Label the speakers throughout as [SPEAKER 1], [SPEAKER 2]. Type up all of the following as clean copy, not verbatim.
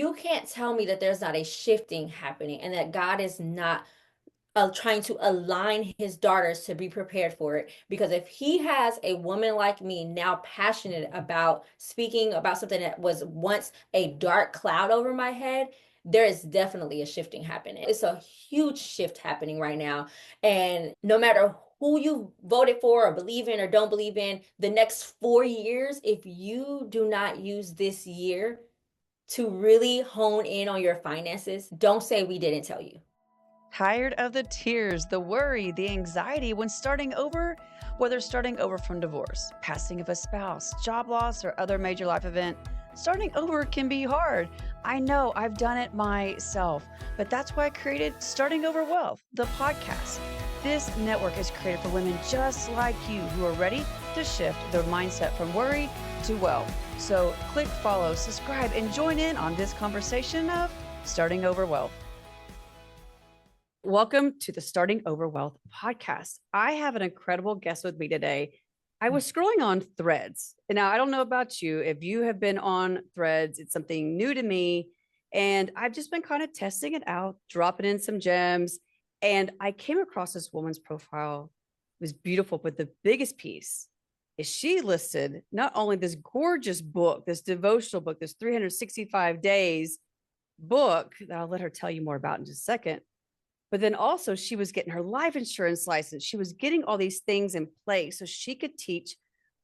[SPEAKER 1] you can't tell me that there's not a shifting happening and that God is not trying to align his daughters to be prepared for it. Because if he has a woman like me now passionate about speaking about something that was once a dark cloud over my head, there is definitely a shifting happening. It's a huge shift happening right now. And no matter who you voted for or believe in or don't believe in, the next 4 years, if you do not use this year to really hone in on your finances, don't say we didn't tell you.
[SPEAKER 2] Tired of the tears, the worry, the anxiety when starting over? Whether starting over from divorce, passing of a spouse, job loss, or other major life event, starting over can be hard. I know I've done it myself, but that's why I created Starting Over Wealth, the podcast. This network is created for women just like you who are ready to shift their mindset from worry to wealth. So click follow, subscribe, and join in on this conversation of Starting Over Wealth. Welcome to the Starting Over Wealth podcast. I have an incredible guest with me today. I was scrolling on Threads. And now I don't know about you. If you have been on Threads, it's something new to me. And I've just been kind of testing it out, dropping in some gems. And I came across this woman's profile. It was beautiful, but the biggest piece is she listed not only this gorgeous book, this devotional book, this 365 days book that I'll let her tell you more about in just a second. But then also she was getting her life insurance license. She was getting all these things in place so she could teach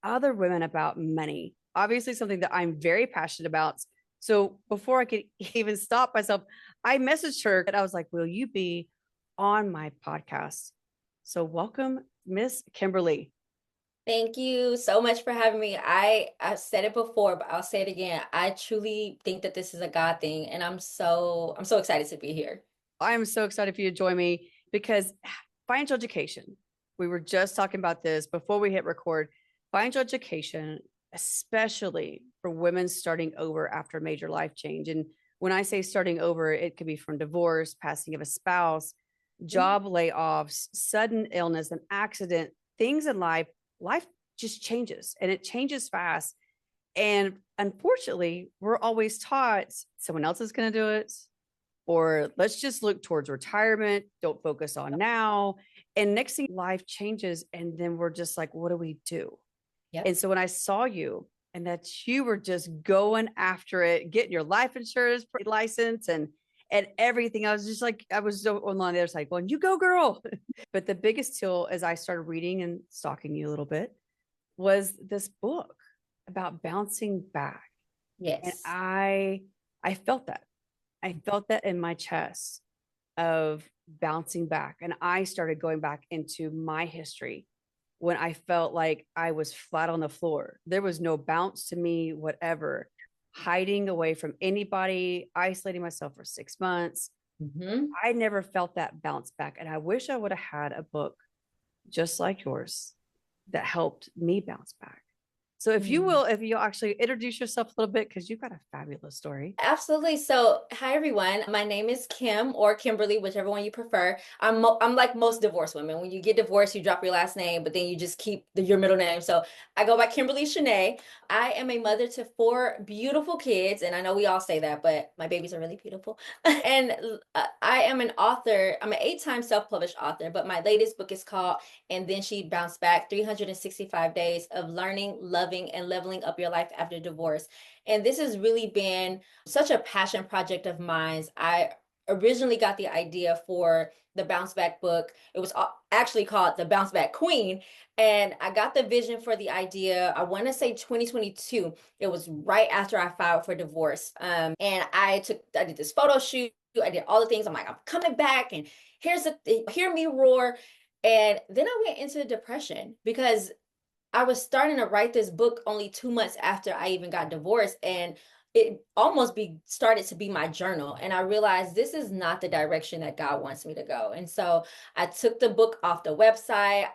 [SPEAKER 2] other women about money. Obviously, something that I'm very passionate about. So before I could even stop myself, I messaged her and I was like, will you be on my podcast? So welcome, Miss Kimberly.
[SPEAKER 1] Thank you so much for having me. I've said it before, but I'll say it again. I truly think that this is a God thing, and I'm so excited to be here.
[SPEAKER 2] I'm so excited for you to join me because financial education, we were just talking about this before we hit record. Financial education, especially for women starting over after a major life change. And when I say starting over, it could be from divorce, passing of a spouse,
[SPEAKER 1] Mhm.
[SPEAKER 2] job layoffs, sudden illness, an accident, things in life. Life just changes and it changes fast. And unfortunately, we're always taught someone else is going to do it, or let's just look towards retirement, don't focus on now. And next thing, life changes. And then we're just like, what do we do?
[SPEAKER 1] Yep.
[SPEAKER 2] And so when I saw you and that you were just going after it, getting your life insurance license and everything, I was just like, I was so on the other side going, you go, girl. But the biggest tool as I started reading and stalking you a little bit was this book about bouncing back. And
[SPEAKER 1] Yes.
[SPEAKER 2] I felt that. I felt that in my chest of bouncing back. And I started going back into my history when I felt like I was flat on the floor. There was no bounce to me, whatever, hiding away from anybody, isolating myself for 6 months.
[SPEAKER 1] Hmm.
[SPEAKER 2] I never felt that bounce back. And I wish I would have had a book just like yours that helped me bounce back. So if you will, if you'll actually introduce yourself a little bit, because you've got a fabulous story.
[SPEAKER 1] Absolutely. So, hi everyone. My name is Kim or Kimberly, whichever one you prefer. I'm like most divorced women. When you get divorced, you drop your last name, but then you just keep your middle name. So, I go by Kimberly Shanee. I am a mother to four beautiful kids, and I know we all say that, but my babies are really beautiful. And I am an author. I'm an 8-time self-published author, but my latest book is called "And Then She Bounced Back: 365 Days of Learning, Loving, and Leveling Up Your Life After Divorce." And this has really been such a passion project of mine. I originally got the idea for the Bounce Back book. It was actually called The Bounce Back Queen. And I got the vision for the idea, I want to say 2022. It was right after I filed for divorce. And I did this photo shoot. I did all the things. I'm like, I'm coming back and hear me roar. And then I went into depression because I was starting to write this book only 2 months after I even got divorced, and it almost be started to be my journal. And I realized this is not the direction that God wants me to go. And so I took the book off the website.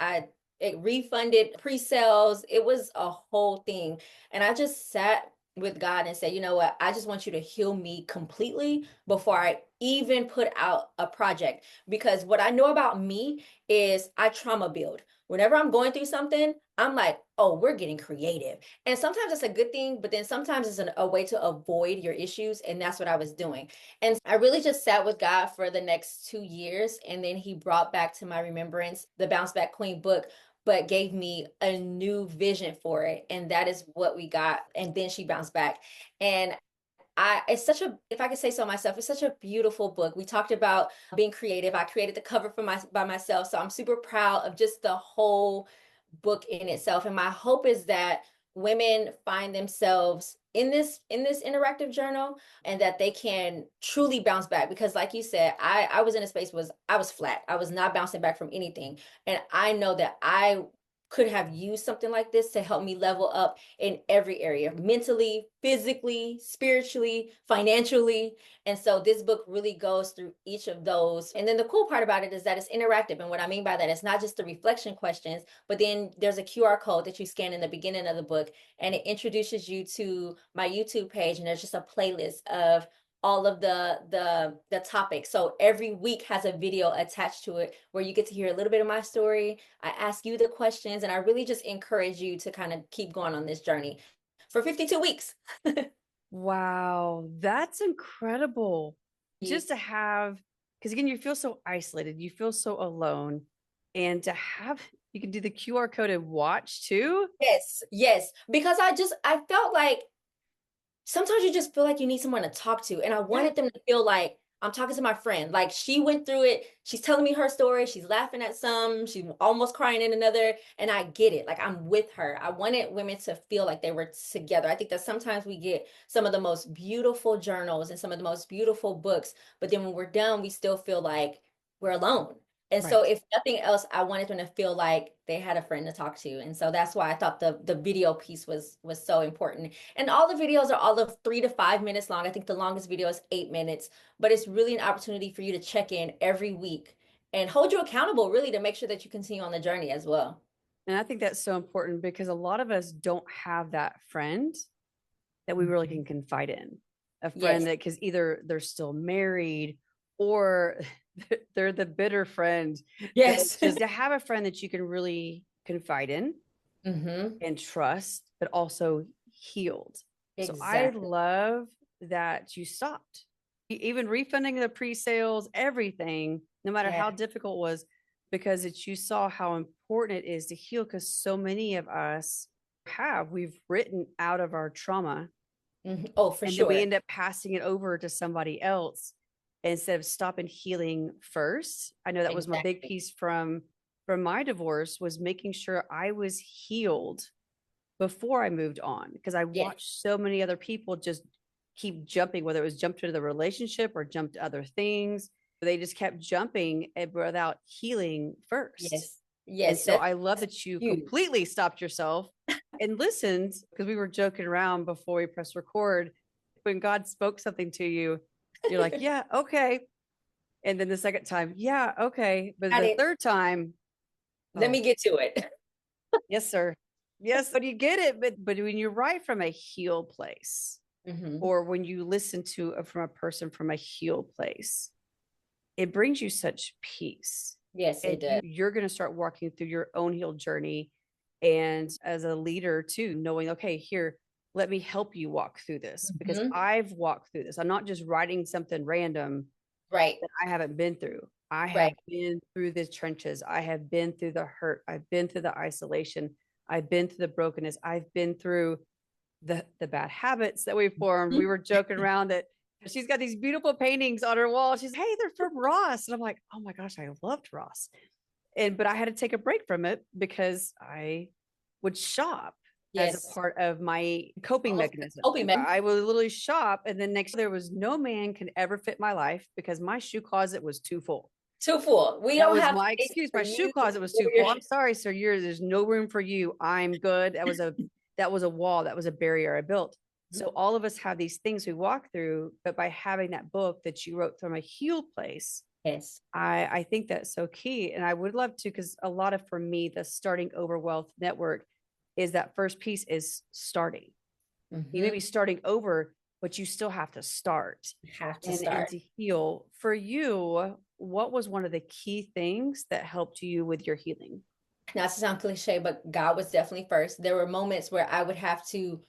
[SPEAKER 1] It refunded pre-sales. It was a whole thing. And I just sat with God and said, you know what? I just want you to heal me completely before I even put out a project. Because what I know about me is I trauma build. whenever I'm going through something, I'm like, oh, we're getting creative. And sometimes it's a good thing, but then sometimes it's a way to avoid your issues. And that's what I was doing. And I really just sat with God for the next 2 years. And then he brought back to my remembrance the Bounce Back Queen book, but gave me a new vision for it. And that is what we got. And then she bounced back. And it's such a, if I could say so myself, it's such a beautiful book. We talked about being creative. I created the cover for by myself. So I'm super proud of just the whole book in itself. And my hope is that women find themselves in this interactive journal, and that they can truly bounce back, because like you said, I was in a space was I was flat. I was not bouncing back from anything. And I know that I could have used something like this to help me level up in every area, mentally, physically, spiritually, financially. And so this book really goes through each of those. And then the cool part about it is that it's interactive. And what I mean by that, it's not just the reflection questions, but then there's a QR code that you scan in the beginning of the book, and it introduces you to my YouTube page. And there's just a playlist of all of the topics. So every week has a video attached to it where you get to hear a little bit of my story. I ask you the questions, and I really just encourage you to kind of keep going on this journey for 52 weeks.
[SPEAKER 2] Wow, that's incredible.
[SPEAKER 1] You-
[SPEAKER 2] Just to have, because again, you feel so isolated, you feel so alone, and to have, you can do the QR code and watch too.
[SPEAKER 1] Yes, yes. Because I felt like sometimes you just feel like you need someone to talk to. And I
[SPEAKER 2] Yeah.
[SPEAKER 1] wanted them to feel like I'm talking to my friend. Like she went through it. She's telling me her story. She's laughing at some. She's almost crying in another. And I get it. Like I'm with her. I wanted women to feel like they were together. I think that sometimes we get some of the most beautiful journals and some of the most beautiful books. But then when we're done, we still feel like we're alone. And so
[SPEAKER 2] Right.
[SPEAKER 1] if nothing else, I wanted them to feel like they had a friend to talk to. And so that's why I thought the video piece was so important. And all the videos are all of 3 to 5 minutes long. I think the longest video is 8 minutes, but it's really an opportunity for you to check in every week and hold you accountable, really, to make sure that you continue on the journey as well.
[SPEAKER 2] And I think that's so important because a lot of us don't have that friend that we really
[SPEAKER 1] Mhm.
[SPEAKER 2] can confide in. A friend
[SPEAKER 1] Yes.
[SPEAKER 2] that, because either they're still married or they're the bitter friend that
[SPEAKER 1] Yes.
[SPEAKER 2] just to have a friend that you can really confide in
[SPEAKER 1] Hmm.
[SPEAKER 2] and trust, but also healed. So I
[SPEAKER 1] Exactly.
[SPEAKER 2] love that you stopped. Even refunding the pre-sales, everything, no matter
[SPEAKER 1] Yeah.
[SPEAKER 2] how difficult it was, because it's you saw how important it is to heal. Because so many of us we've written out of our trauma,
[SPEAKER 1] Oh, for
[SPEAKER 2] and then we
[SPEAKER 1] sure.
[SPEAKER 2] end up passing it over to somebody else instead of stopping healing first. I know that was my big
[SPEAKER 1] Exactly.
[SPEAKER 2] piece from my divorce, was making sure I was healed before I moved on, because I
[SPEAKER 1] Yes.
[SPEAKER 2] watched so many other people just keep jumping, whether it was jump to the relationship or jump to other things. They just kept jumping without healing first.
[SPEAKER 1] Yes.
[SPEAKER 2] And
[SPEAKER 1] Yes.
[SPEAKER 2] so I love
[SPEAKER 1] That's
[SPEAKER 2] that you
[SPEAKER 1] huge.
[SPEAKER 2] completely stopped yourself and listened, because we were joking around before we press record. When God spoke something to you, you're like, yeah, okay. And then the second time, yeah, okay. But
[SPEAKER 1] Got
[SPEAKER 2] the
[SPEAKER 1] it.
[SPEAKER 2] third time,
[SPEAKER 1] Let
[SPEAKER 2] oh,
[SPEAKER 1] me get to it.
[SPEAKER 2] yes, sir. Yes, but you get it. But when you write from a heal place,
[SPEAKER 1] Hmm.
[SPEAKER 2] or when you listen to from a person from a heal place, it brings you such peace.
[SPEAKER 1] Yes,
[SPEAKER 2] And
[SPEAKER 1] it does.
[SPEAKER 2] you're going to start walking through your own heal journey. And as a leader, too, knowing, okay, here, let me help you walk through this, because
[SPEAKER 1] Hmm.
[SPEAKER 2] I've walked through this. I'm not just writing something random
[SPEAKER 1] Right.
[SPEAKER 2] that I haven't been through. I have
[SPEAKER 1] Right.
[SPEAKER 2] been through the trenches. I have been through the hurt. I've been through the isolation. I've been through the brokenness. I've been through the bad habits that we formed. We
[SPEAKER 1] Mhm.
[SPEAKER 2] were joking around that she's got these beautiful paintings on her wall. She's, hey, they're from Ross. And I'm like, oh my gosh, I loved Ross. But I had to take a break from it because I would shop as a
[SPEAKER 1] Yes.
[SPEAKER 2] part of my coping
[SPEAKER 1] Almost
[SPEAKER 2] mechanism.
[SPEAKER 1] coping mechanism.
[SPEAKER 2] I would literally shop, and then next there was no man can ever fit my life because my shoe closet was too full.
[SPEAKER 1] Too full. We
[SPEAKER 2] That
[SPEAKER 1] don't
[SPEAKER 2] was
[SPEAKER 1] have
[SPEAKER 2] my
[SPEAKER 1] space
[SPEAKER 2] excuse.
[SPEAKER 1] for
[SPEAKER 2] My shoe
[SPEAKER 1] you
[SPEAKER 2] closet was
[SPEAKER 1] or
[SPEAKER 2] too
[SPEAKER 1] your
[SPEAKER 2] full. I'm sorry, sir. There's no room for you. I'm good. That was a wall. That was a barrier I built. So all of us have these things we walk through, but by having that book that you wrote from a healed place,
[SPEAKER 1] Yes.
[SPEAKER 2] I think that's so key. And I would love to, because a lot of, for me, the Starting Over Wealth Network is that first piece is starting. You may be
[SPEAKER 1] Hmm.
[SPEAKER 2] starting over, but you still have to start
[SPEAKER 1] Have to
[SPEAKER 2] and
[SPEAKER 1] start.
[SPEAKER 2] to heal. For you, what was one of the key things that helped you with your healing?
[SPEAKER 1] not to sound cliche, but God was definitely first. There were moments where I would have to,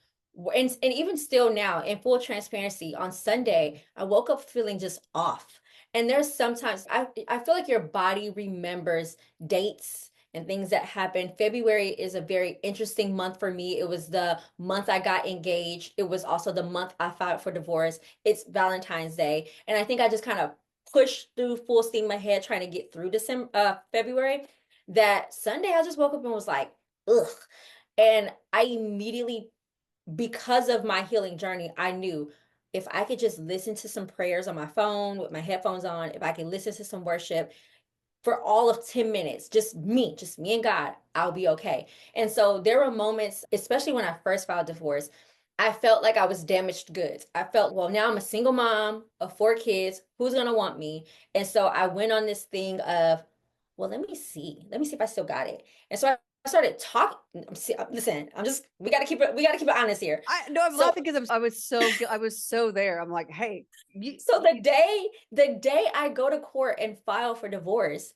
[SPEAKER 1] and even still now, in full transparency, on Sunday, I woke up feeling just off. And there's sometimes I feel like your body remembers dates and things that happen. February is a very interesting month for me. It was the month I got engaged. It was also the month I filed for divorce. It's Valentine's Day. And I think I just kind of pushed through full steam ahead trying to get through February. That Sunday I just woke up and was like, ugh. And I immediately, because of my healing journey, I knew if I could just listen to some prayers on my phone with my headphones on, if I could listen to some worship for all of 10 minutes, just me and God, I'll be okay. And so there were moments, especially when I first filed divorce, I felt like I was damaged goods. I felt, well, now I'm a single mom of 4 kids. Who's going to want me? And so I went on this thing of, well, let me see. Let me see if I still got it. And so I started talking. Listen, we got to keep it honest here.
[SPEAKER 2] I no, I'm
[SPEAKER 1] So
[SPEAKER 2] laughing because I was so there. I'm like, hey,
[SPEAKER 1] so the day I go to court and file for divorce,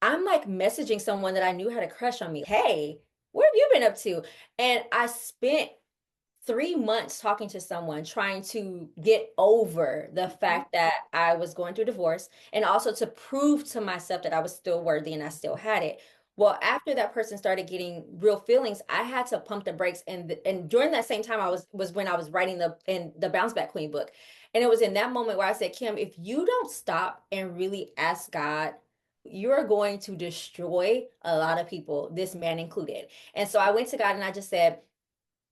[SPEAKER 1] I'm like messaging someone that I knew had a crush on me. Hey, what have you been up to? And I spent 3 months talking to someone trying to get over the fact that I was going through divorce and also to prove to myself that I was still worthy and I still had it. Well, after that person started getting real feelings, I had to pump the brakes, and during that same time was when I was writing the Bounce Back Queen book. And it was in that moment where I said, Kim, if you don't stop and really ask God, you're going to destroy a lot of people, this man included. And so I went to God and I just said,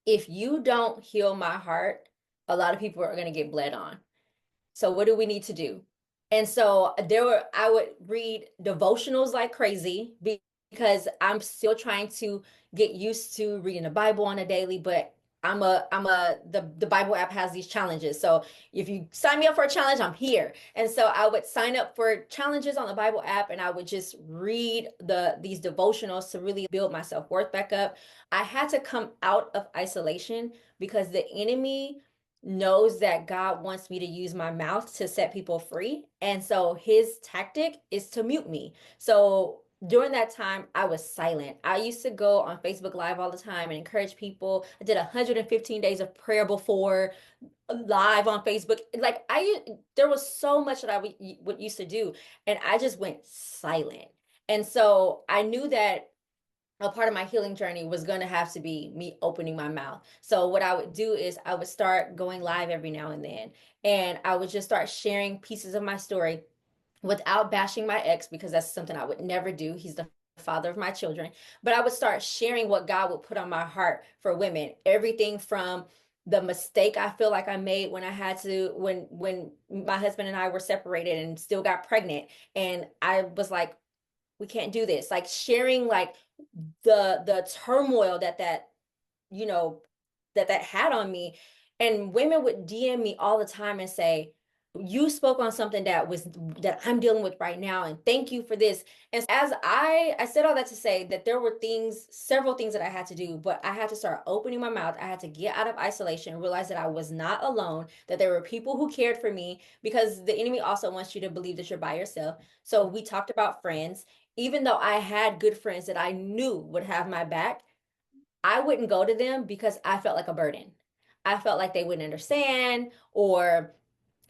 [SPEAKER 1] if you don't heal my heart, a lot of people are going to get bled on. So what do we need to do? And so I would read devotionals like crazy because I'm still trying to get used to reading the Bible on a daily, but the Bible app has these challenges. So if you sign me up for a challenge, I'm here. And so I would sign up for challenges on the Bible app and I would just read these devotionals to really build my self-worth back up. I had to come out of isolation because the enemy knows that God wants me to use my mouth to set people free. And so his tactic is to mute me. So during that time, I was silent. I used to go on Facebook Live all the time and encourage people. I did 115 days of prayer before live on Facebook. There was so much that I would used to do, and I just went silent. And so I knew that a part of my healing journey was going to have to be me opening my mouth. So what I would do is I would start going live every now and then, and I would just start sharing pieces of my story without bashing my ex because that's something I would never do. He's the father of my children. But I would start sharing what God would put on my heart for women. Everything from the mistake I feel like I made when I had to when my husband and I were separated and still got pregnant, and I was like, we can't do this. Like sharing like the turmoil that you know that had on me. And women would DM me all the time and say, you spoke on something that I'm dealing with right now, and thank you for this. And as I said all that to say that there were several things that I had to do, but I had to start opening my mouth. I had to get out of isolation, realize that I was not alone, that there were people who cared for me, because the enemy also wants you to believe that you're by yourself. So we talked about friends. Even though I had good friends that I knew would have my back, I wouldn't go to them because I felt like a burden. I felt like they wouldn't understand, or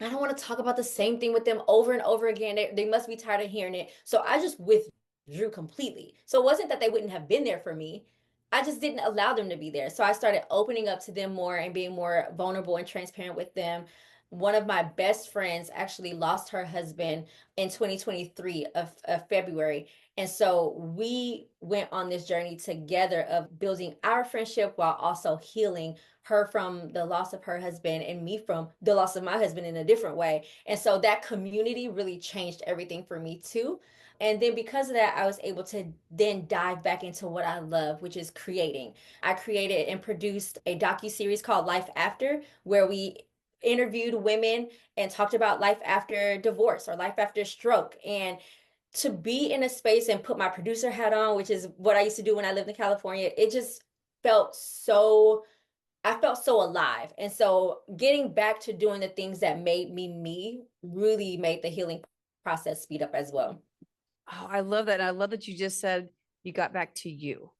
[SPEAKER 1] I don't want to talk about the same thing with them over and over again. They must be tired of hearing it. So I just withdrew completely. So it wasn't that they wouldn't have been there for me. I just didn't allow them to be there. So I started opening up to them more and being more vulnerable and transparent with them. One of my best friends actually lost her husband in 2023 of February. And so we went on this journey together of building our friendship while also healing her from the loss of her husband and me from the loss of my husband in a different way. And so that community really changed everything for me too. And then because of that, I was able to then dive back into what I love, which is creating. I created and produced a docu-series called Life After, where we interviewed women and talked about life after divorce or life after stroke. And to be in a space and put my producer hat on, which is what I used to do when I lived in California, it just felt so I felt so alive. And so getting back to doing the things that made me me really made the healing process speed up as well.
[SPEAKER 2] Oh, I love that. And I love that you just said you got back to you.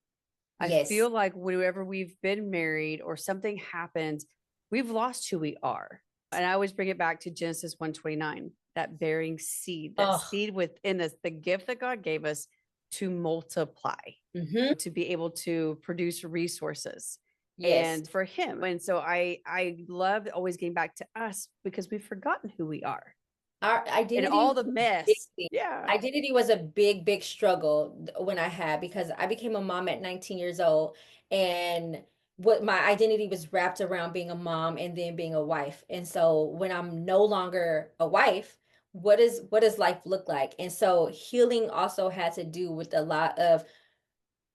[SPEAKER 2] I
[SPEAKER 1] Yes.
[SPEAKER 2] feel like whenever we've been married or something happens, we've lost who we are. And I always bring it back to Genesis 1:29, that bearing seed, that
[SPEAKER 1] Oh,
[SPEAKER 2] seed within us, the gift that God gave us to multiply,
[SPEAKER 1] hmm.
[SPEAKER 2] to be able to produce resources
[SPEAKER 1] Yes.
[SPEAKER 2] and for him. And so I love always getting back to us because we've forgotten who we are
[SPEAKER 1] Our
[SPEAKER 2] and
[SPEAKER 1] identity
[SPEAKER 2] all
[SPEAKER 1] was
[SPEAKER 2] the
[SPEAKER 1] a big
[SPEAKER 2] mess.
[SPEAKER 1] thing.
[SPEAKER 2] Yeah.
[SPEAKER 1] Identity was a big struggle when I had because I became a mom at 19 years old, and what my identity was wrapped around being a mom and then being a wife. And so when I'm no longer a wife, what does life look like? And so healing also had to do with a lot of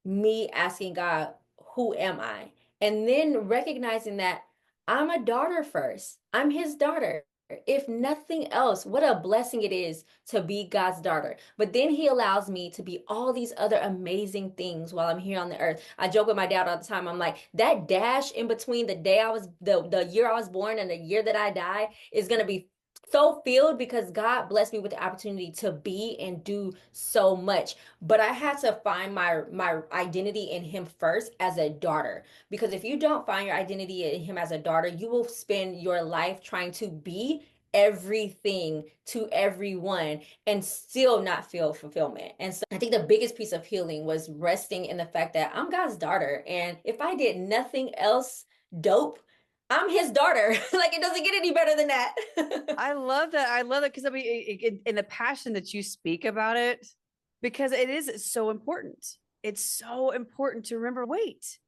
[SPEAKER 1] me asking God, who am I? And then recognizing that I'm a daughter first. I'm his daughter. If nothing else, what a blessing it is to be God's daughter. But then he allows me to be all these other amazing things while I'm here on the earth. I joke with my dad all the time. I'm like, that dash in between the day I was the year I was born and the year that I die is gonna be so filled because God blessed me with the opportunity to be and do so much. But I had to find my identity in him first as a daughter. Because if you don't find your identity in him as a daughter, you will spend your life trying to be everything to everyone and still not feel fulfillment. And so I think the biggest piece of healing was resting in the fact that I'm God's daughter. And if I did nothing else dope, I'm his daughter. Like it doesn't get any better than that.
[SPEAKER 2] I love that. I love it because I mean, in the passion that you speak about it, because it is so important. It's so important to remember. Wait,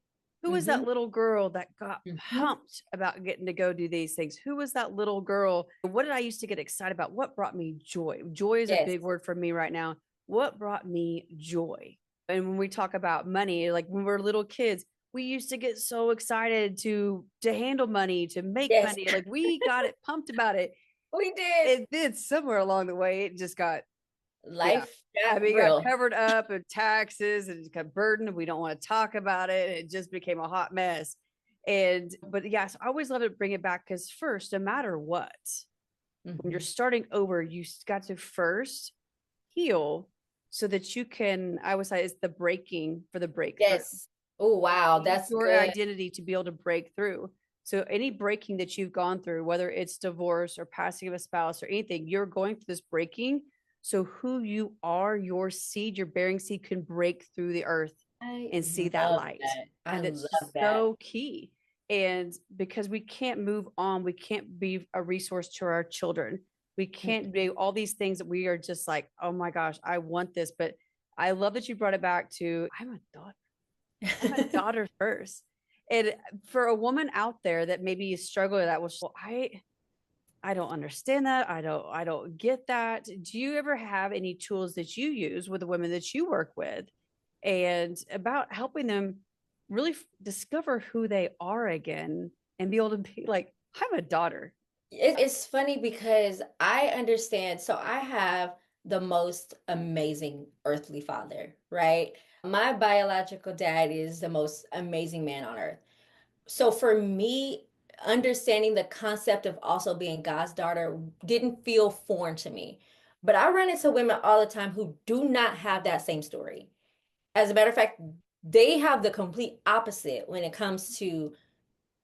[SPEAKER 2] who was
[SPEAKER 1] Hmm.
[SPEAKER 2] that little girl that got
[SPEAKER 1] Hmm.
[SPEAKER 2] pumped about getting to go do these things? Who was that little girl? What did I used to get excited about? What brought me joy? Joy is a
[SPEAKER 1] Yes.
[SPEAKER 2] big word for me right now. What brought me joy? And when we talk about money, like when we're little kids, we used to get so excited to handle money, to make
[SPEAKER 1] Yes.
[SPEAKER 2] money. Like we got it pumped about it.
[SPEAKER 1] We did.
[SPEAKER 2] It did somewhere along the way. It just got, yeah.
[SPEAKER 1] Life
[SPEAKER 2] I
[SPEAKER 1] got
[SPEAKER 2] mean, it got
[SPEAKER 1] real.
[SPEAKER 2] covered up in taxes and it got burdened. We don't want to talk about it. It just became a hot mess. But yes, I always love to bring it back because first, no matter what, when you're
[SPEAKER 1] Hmm.
[SPEAKER 2] starting over, you got to first heal so that you can, I would say, it's the breaking for the breakthrough.
[SPEAKER 1] Yes. Oh, wow.
[SPEAKER 2] Need
[SPEAKER 1] That's
[SPEAKER 2] your
[SPEAKER 1] good.
[SPEAKER 2] identity to be able to break through. So any breaking that you've gone through, whether it's divorce or passing of a spouse or anything, you're going through this breaking. So who you are, your seed, your bearing seed can break through the earth
[SPEAKER 1] I
[SPEAKER 2] and see that
[SPEAKER 1] love
[SPEAKER 2] light.
[SPEAKER 1] that. I
[SPEAKER 2] And it's
[SPEAKER 1] love
[SPEAKER 2] just
[SPEAKER 1] that.
[SPEAKER 2] so key. And because we can't move on, we can't be a resource to our children. We can't do all these things that we are just like, oh my gosh, I want this. But I love that you brought it back to I'm a daughter. I'm a daughter first. And for a woman out there that maybe is struggling with that, well, I don't understand that. I don't get that. Do you ever have any tools that you use with the women that you work with and about helping them really discover who they are again and be able to be like, I'm a daughter.
[SPEAKER 1] It's funny because I understand. So I have the most amazing earthly father, right? My biological dad is the most amazing man on earth. So for me, understanding the concept of also being God's daughter didn't feel foreign to me. But I run into women all the time who do not have that same story. As a matter of fact, they have the complete opposite when it comes to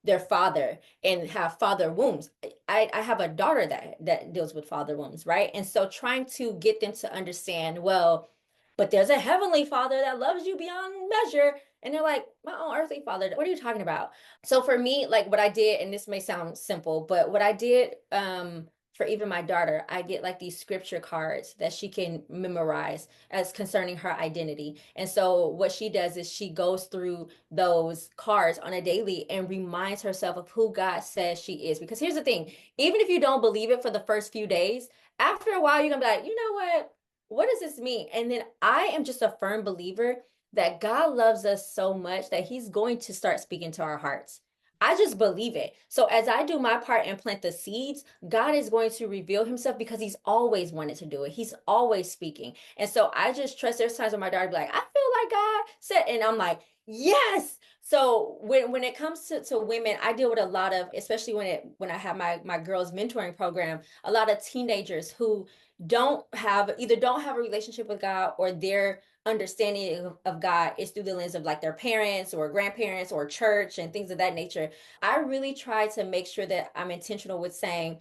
[SPEAKER 1] their father and have father wounds. I have a daughter that deals with father wounds, right? And so trying to get them to understand, well, but there's a heavenly father that loves you beyond measure. And they're like, my own earthly father, what are you talking about? So for me, like what I did, and this may sound simple, but what I did for even my daughter, I get like these scripture cards that she can memorize as concerning her identity. And so what she does is she goes through those cards on a daily and reminds herself of who God says she is. Because here's the thing, even if you don't believe it for the first few days, after a while, you're gonna be like, you know what does this mean? And then I am just a firm believer that God loves us so much that he's going to start speaking to our hearts. I just believe it. So as I do my part and plant the seeds, God is going to reveal himself because he's always wanted to do it. He's always speaking. And so I just trust there's times when my daughter be like, I feel like God said? And I'm like, yes. So when it comes to women, I deal with a lot of, especially when I have my girls mentoring program, a lot of teenagers who don't have a relationship with God, or their understanding of God is through the lens of like their parents or grandparents or church and things of that nature. I really try to make sure that I'm intentional with saying,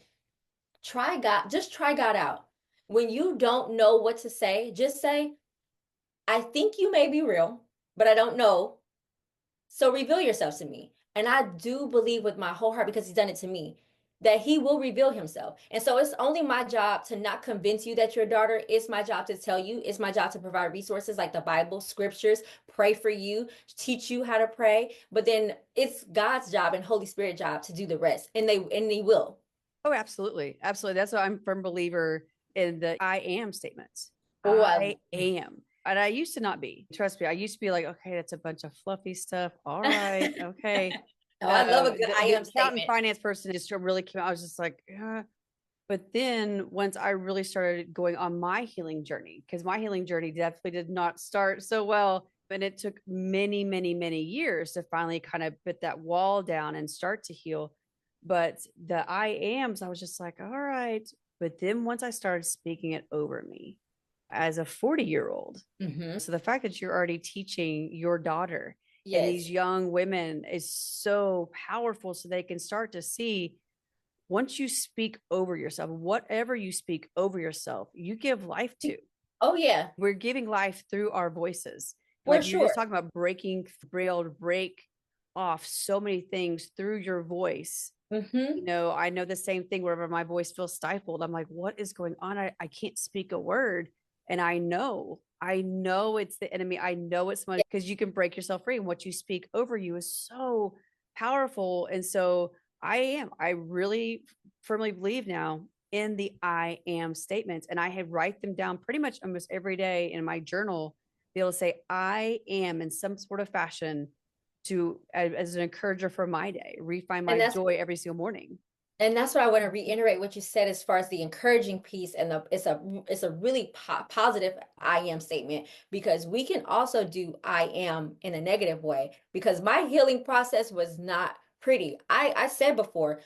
[SPEAKER 1] try God, just try God out. When you don't know what to say, just say, I think you may be real, but I don't know. So reveal yourself to me. And I do believe with my whole heart, because he's done it to me, that he will reveal himself. And so it's only my job to not convince you that you're a daughter. It's my job to tell you. It's my job to provide resources like the Bible, scriptures, pray for you, teach you how to pray. But then it's God's job and Holy Spirit job to do the rest. And they will.
[SPEAKER 2] Oh, absolutely. Absolutely. That's why I'm a firm believer in the I am statements.
[SPEAKER 1] Oh,
[SPEAKER 2] I am. And I used to not be. Trust me. I used to be like, okay, that's a bunch of fluffy stuff. All right. Okay.
[SPEAKER 1] Oh, I love a good I
[SPEAKER 2] The
[SPEAKER 1] am
[SPEAKER 2] accountant
[SPEAKER 1] statement.
[SPEAKER 2] finance person just really came out. I was just like, But then once I really started going on my healing journey, because my healing journey definitely did not start so well. And it took many, many, many years to finally kind of put that wall down and start to heal. But the I ams, I was just like, all right. But then once I started speaking it over me as a 40-year-old,
[SPEAKER 1] Mm-hmm.
[SPEAKER 2] so the fact that you're already teaching your daughter and these
[SPEAKER 1] Yes.
[SPEAKER 2] young women is so powerful, so they can start to see, once you speak over yourself, whatever you speak over yourself, you give life to.
[SPEAKER 1] Oh, yeah,
[SPEAKER 2] We're giving life through our voices.
[SPEAKER 1] for
[SPEAKER 2] Like you're
[SPEAKER 1] sure.
[SPEAKER 2] just talking about able to break off so many things through your voice.
[SPEAKER 1] Mm-hmm.
[SPEAKER 2] I know the same thing wherever my voice feels stifled. I'm like, what is going on? I can't speak a word. And I know it's the enemy. I know it's money, because you can break yourself free. And what you speak over you is so powerful. And so I really firmly believe now in the I am statements. And I have write them down pretty much almost every day in my journal, be able to say, I am in some sort of fashion to, as an encourager for my day, refine
[SPEAKER 1] And
[SPEAKER 2] my
[SPEAKER 1] that's
[SPEAKER 2] joy every single morning.
[SPEAKER 1] And that's what I want to reiterate what you said as far as the encouraging piece, and it's a really positive I am statement, because we can also do I am in a negative way, because my healing process was not pretty. I said before,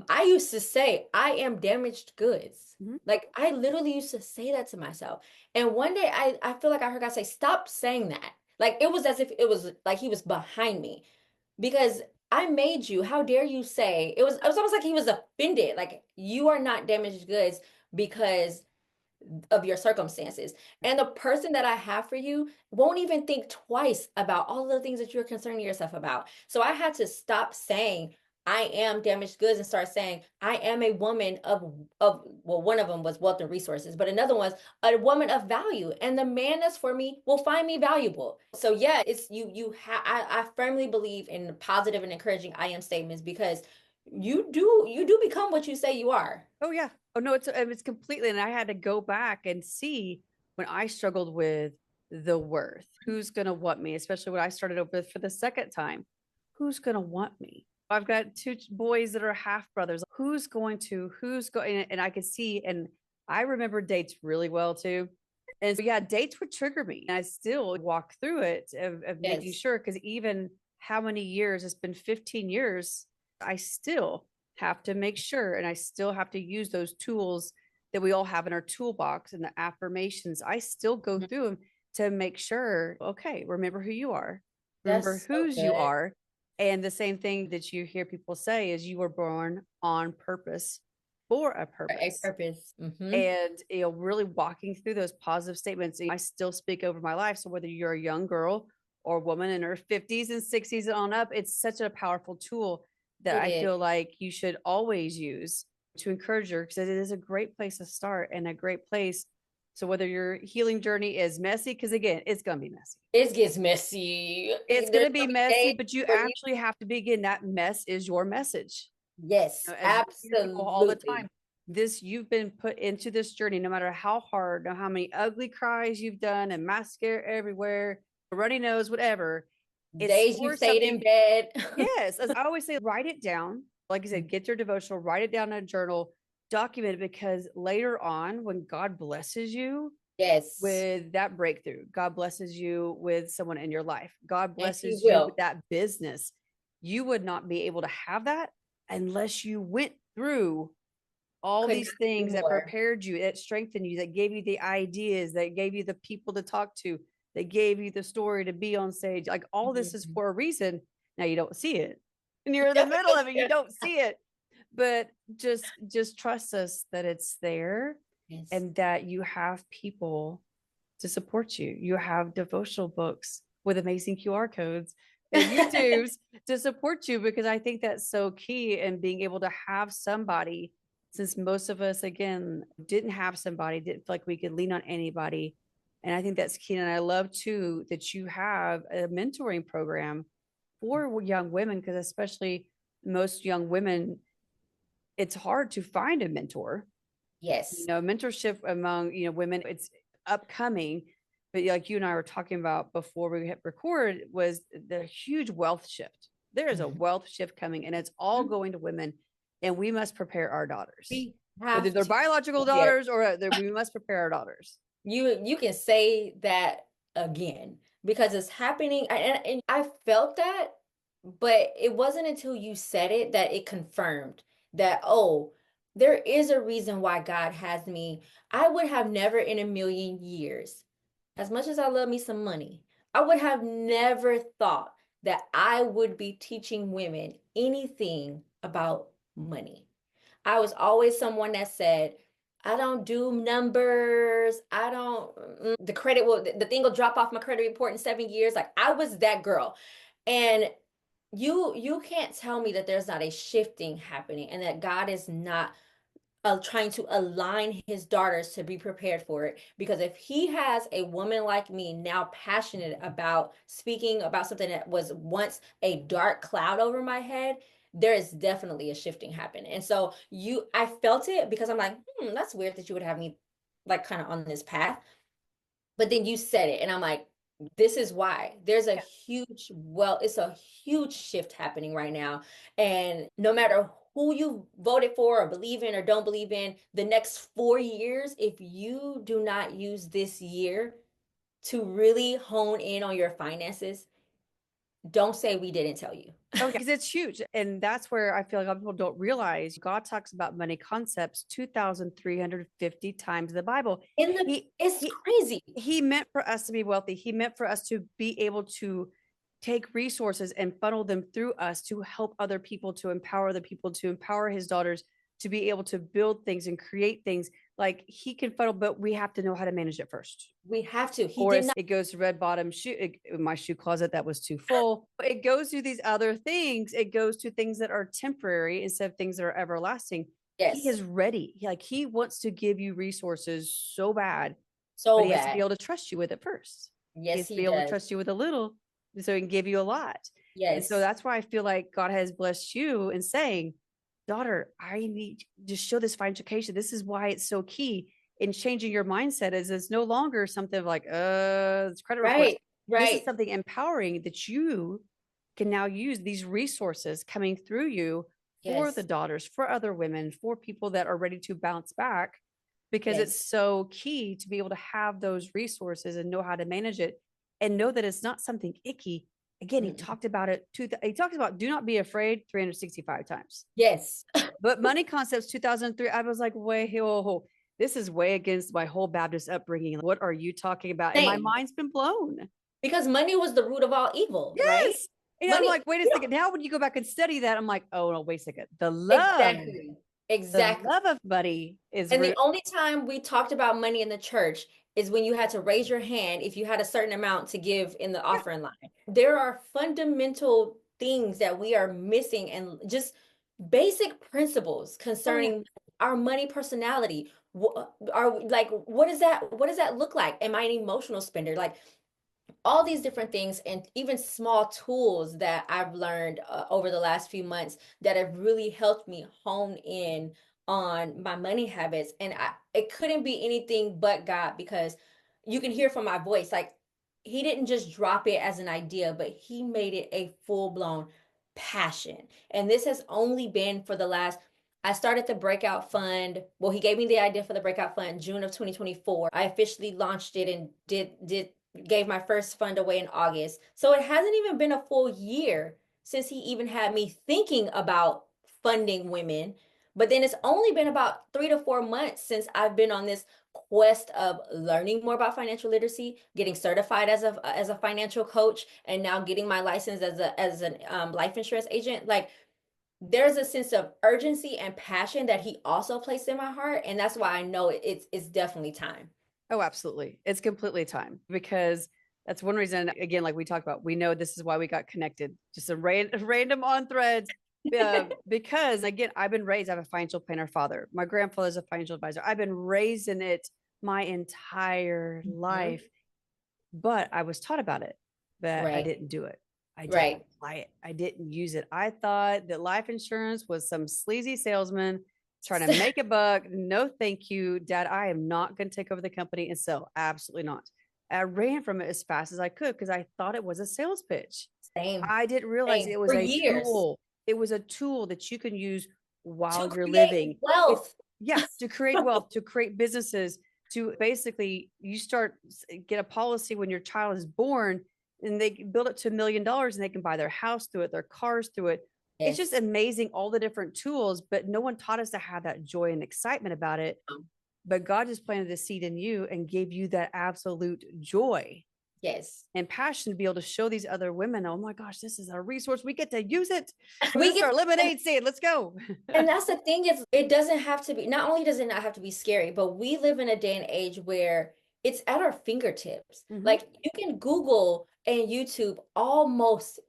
[SPEAKER 1] I used to say I am damaged goods.
[SPEAKER 2] Mhm.
[SPEAKER 1] Like I literally used to say that to myself. And one day I feel like I heard God say, stop saying that. Like it was as if it was like he was behind me, because I made you. How dare you say, it was almost like he was offended. Like you are not damaged goods because of your circumstances. And the person that I have for you won't even think twice about all the things that you're concerning yourself about. So I had to stop saying I am damaged goods and start saying I am a woman of well, one of them was wealth and resources, but another one's a woman of value, and the man that's for me will find me valuable. So yeah, it's I firmly believe in positive and encouraging I am statements, because you do become what you say you are.
[SPEAKER 2] Oh yeah. Oh no, it's completely. And I had to go back and see when I struggled with the worth. Who's gonna want me? Especially when I started over for the second time. Who's gonna want me? I've got two boys that are half brothers. Who's going? And I could see, and I remember dates really well too. And so yeah, dates would trigger me. And I still walk through it of making
[SPEAKER 1] Yes.
[SPEAKER 2] sure, because even how many years, it's been 15 years, I still have to make sure, and I still have to use those tools that we all have in our toolbox and the affirmations. I still go
[SPEAKER 1] Mhm.
[SPEAKER 2] through them to make sure, okay, remember who you are, remember
[SPEAKER 1] That's so
[SPEAKER 2] whose you
[SPEAKER 1] good.
[SPEAKER 2] are. And the same thing that you hear people say is, you were born on purpose for a
[SPEAKER 1] For a
[SPEAKER 2] purpose.
[SPEAKER 1] purpose. Hmm.
[SPEAKER 2] And really walking through those positive statements. I still speak over my life. So whether you're a young girl or woman in her 50s and 60s and on up, it's such a powerful tool that
[SPEAKER 1] It
[SPEAKER 2] I
[SPEAKER 1] is.
[SPEAKER 2] feel like you should always use to encourage her, because it is a great place to start and a great place. So whether your healing journey is messy, because again, it's going to be messy.
[SPEAKER 1] It gets messy.
[SPEAKER 2] It's going
[SPEAKER 1] There's
[SPEAKER 2] to be
[SPEAKER 1] gonna be
[SPEAKER 2] messy,
[SPEAKER 1] days
[SPEAKER 2] but you
[SPEAKER 1] where you,
[SPEAKER 2] actually have to begin. That mess is your message.
[SPEAKER 1] yes,
[SPEAKER 2] As you hear people all the
[SPEAKER 1] absolutely.
[SPEAKER 2] time, you've been put into this journey, no matter how hard, no how many ugly cries you've done and mascara everywhere, a runny nose, whatever. It's
[SPEAKER 1] Days you
[SPEAKER 2] for
[SPEAKER 1] stayed in
[SPEAKER 2] something.
[SPEAKER 1] bed.
[SPEAKER 2] Yes, as I always say, write it down. Like I said, get your devotional, write it down in a journal, document it, because later on, when God blesses you,
[SPEAKER 1] Yes.
[SPEAKER 2] with that breakthrough. God blesses you with someone in your life. God
[SPEAKER 1] And he
[SPEAKER 2] blesses you with
[SPEAKER 1] will.
[SPEAKER 2] that business. You would not be able to have that unless you went through all
[SPEAKER 1] Could
[SPEAKER 2] these
[SPEAKER 1] not agree
[SPEAKER 2] things that
[SPEAKER 1] more.
[SPEAKER 2] prepared you, that strengthened you, that gave you the ideas, that gave you the people to talk to, that gave you the story to be on stage. Like all this is
[SPEAKER 1] Mhm.
[SPEAKER 2] for a reason. Now you don't see it. And you're in the middle of it, you don't see it. But just trust us that it's there
[SPEAKER 1] Yes.
[SPEAKER 2] and that you have people to support you. You have devotional books with amazing QR codes and YouTubes to support you because I think that's so key in being able to have somebody, since most of us, again, didn't have somebody, didn't feel like we could lean on anybody. And I think that's key. And I love too that you have a mentoring program for young women because, especially most young women, it's hard to find a mentor.
[SPEAKER 1] Yes.
[SPEAKER 2] Mentorship among women, it's upcoming. But like you and I were talking about before we hit record, was the huge wealth shift. There is a
[SPEAKER 1] Mhm.
[SPEAKER 2] wealth shift coming, and it's all going to women, and we must prepare our daughters,
[SPEAKER 1] We
[SPEAKER 2] whether
[SPEAKER 1] have
[SPEAKER 2] they're
[SPEAKER 1] to.
[SPEAKER 2] biological
[SPEAKER 1] Yeah.
[SPEAKER 2] daughters or we must prepare our daughters.
[SPEAKER 1] You can say that again because it's happening. And I felt that, but it wasn't until you said it that it confirmed that, oh, there is a reason why God has me. I would have never in a million years, as much as I love me some money, I would have never thought that I would be teaching women anything about money. I was always someone that said, I don't do numbers. I don't, the credit will, the thing will drop off my credit report in 7 years. Like I was that girl. And you can't tell me that there's not a shifting happening and that God is not trying to align his daughters to be prepared for it. Because if he has a woman like me now passionate about speaking about something that was once a dark cloud over my head, there is definitely a shifting happening. And so I felt it because I'm like, that's weird that you would have me like kind of on this path. But then you said it, and I'm like, this is why there's a huge, well, it's a huge shift happening right now. And no matter who you voted for or believe in or don't believe in, the next 4 years, if you do not use this year to really hone in on your finances, don't say we didn't tell you.
[SPEAKER 2] Oh, because it's huge. And that's where I feel like a lot of people don't realize God talks about money concepts 2,350 times in the Bible.
[SPEAKER 1] In the,
[SPEAKER 2] He
[SPEAKER 1] it's
[SPEAKER 2] he
[SPEAKER 1] crazy.
[SPEAKER 2] he meant for us to be wealthy. He meant for us to be able to take resources and funnel them through us to help other people, to empower the people, to empower his daughters, to be able to build things and create things. Like he can funnel, but we have to know how to manage it first.
[SPEAKER 1] We have to. He
[SPEAKER 2] Or
[SPEAKER 1] did not.
[SPEAKER 2] it goes to red bottom my shoe closet that was too full. It goes to these other things. It goes to things that are temporary instead of things that are everlasting. He
[SPEAKER 1] Yes,
[SPEAKER 2] is ready. He wants to give you resources so bad, but
[SPEAKER 1] so
[SPEAKER 2] he has to be
[SPEAKER 1] bad.
[SPEAKER 2] able to trust you with it first. He
[SPEAKER 1] Yes,
[SPEAKER 2] has to
[SPEAKER 1] he
[SPEAKER 2] be able to
[SPEAKER 1] does.
[SPEAKER 2] trust you with a little so he can give you a lot. And so
[SPEAKER 1] Yes.
[SPEAKER 2] that's why I feel like God has blessed you in saying, daughter, I need to show this financial education. This is why it's so key in changing your mindset. Is it's no longer something like it's credit reports.
[SPEAKER 1] Right,
[SPEAKER 2] This is
[SPEAKER 1] right.
[SPEAKER 2] something empowering that you can now use these resources coming through you for the
[SPEAKER 1] Yes,
[SPEAKER 2] daughters, for other women, for people that are ready to bounce back, because it's
[SPEAKER 1] yes.
[SPEAKER 2] so key to be able to have those resources and know how to manage it and know that it's not something icky. Again, he
[SPEAKER 1] Mm-mm.
[SPEAKER 2] talked about it he talks about do not be afraid 365 times.
[SPEAKER 1] Yes.
[SPEAKER 2] But money concepts 2003, I was like, wait, this is way against my whole Baptist upbringing. What are you talking about? And my
[SPEAKER 1] Same.
[SPEAKER 2] mind's been blown.
[SPEAKER 1] Because money was the root of all evil, right?
[SPEAKER 2] Yes. And I'm
[SPEAKER 1] Money,
[SPEAKER 2] like, wait a second. Now, when you go back and study that, I'm like, oh, no, wait a second.
[SPEAKER 1] exactly.
[SPEAKER 2] The
[SPEAKER 1] Exactly.
[SPEAKER 2] love of money is
[SPEAKER 1] And the
[SPEAKER 2] real.
[SPEAKER 1] only time we talked about money in the church is when you had to raise your hand if you had a certain amount to give in the
[SPEAKER 2] Yeah.
[SPEAKER 1] offering line. There are fundamental things that we are missing and just basic principles
[SPEAKER 2] Oh, yeah.
[SPEAKER 1] concerning our money personality. Are like what does that look like? Am I an emotional spender? Like all these different things and even small tools that I've learned over the last few months that have really helped me hone in on my money habits. And it couldn't be anything but God because you can hear from my voice, like he didn't just drop it as an idea, but he made it a full blown passion. And this has only been for the last I started the Breakout Fund. Well, he gave me the idea for the Breakout Fund June of 2024. I officially launched it and did gave my first fund away in August. So it hasn't even been a full year since he even had me thinking about funding women. But then it's only been about 3 to 4 months since I've been on this quest of learning more about financial literacy, getting certified as a financial coach, and now getting my license as an life insurance agent. Like there's a sense of urgency and passion that he also placed in my heart, and that's why I know it's definitely time.
[SPEAKER 2] Oh, absolutely. It's completely time because that's one reason, again, like we talked about, we know this is why we got connected, just a random on threads. Because again, I've been raised, I have a financial planner father. My grandfather's a financial advisor. I've been raised in it my entire
[SPEAKER 1] Mhm.
[SPEAKER 2] life, but I was taught about it, but I
[SPEAKER 1] Right,
[SPEAKER 2] didn't do it. I didn't
[SPEAKER 1] right.
[SPEAKER 2] apply it. I didn't use it. I thought that life insurance was some sleazy salesman trying to make a buck. No, thank you, Dad. I am not going to take over the company and sell. Absolutely not. I ran from it as fast as I could because I thought it was a sales pitch.
[SPEAKER 1] Same,
[SPEAKER 2] I didn't realize
[SPEAKER 1] same
[SPEAKER 2] it
[SPEAKER 1] for
[SPEAKER 2] was a
[SPEAKER 1] years
[SPEAKER 2] tool. It was a tool that you can use while
[SPEAKER 1] to
[SPEAKER 2] you're
[SPEAKER 1] create
[SPEAKER 2] living. It,
[SPEAKER 1] wealth.
[SPEAKER 2] yeah, to create wealth, to create businesses, to basically you start get a policy when your child is born and they build it to $1 million and they can buy their house through it, their cars through it. It's just
[SPEAKER 1] Yes.
[SPEAKER 2] amazing all the different tools, but no one taught us to have that joy and excitement about it. But God just planted the seed in you and gave you that absolute joy
[SPEAKER 1] Yes.
[SPEAKER 2] and passion to be able to show these other women, oh my gosh, this is a resource. We get to use it.
[SPEAKER 1] We
[SPEAKER 2] This is
[SPEAKER 1] get
[SPEAKER 2] our
[SPEAKER 1] and,
[SPEAKER 2] lemonade stand. Let's go.
[SPEAKER 1] and that's the thing is it doesn't have to be, not only does it not have to be scary, but we live in a day and age where it's at our fingertips.
[SPEAKER 2] Mm-hmm.
[SPEAKER 1] Like you can Google and YouTube almost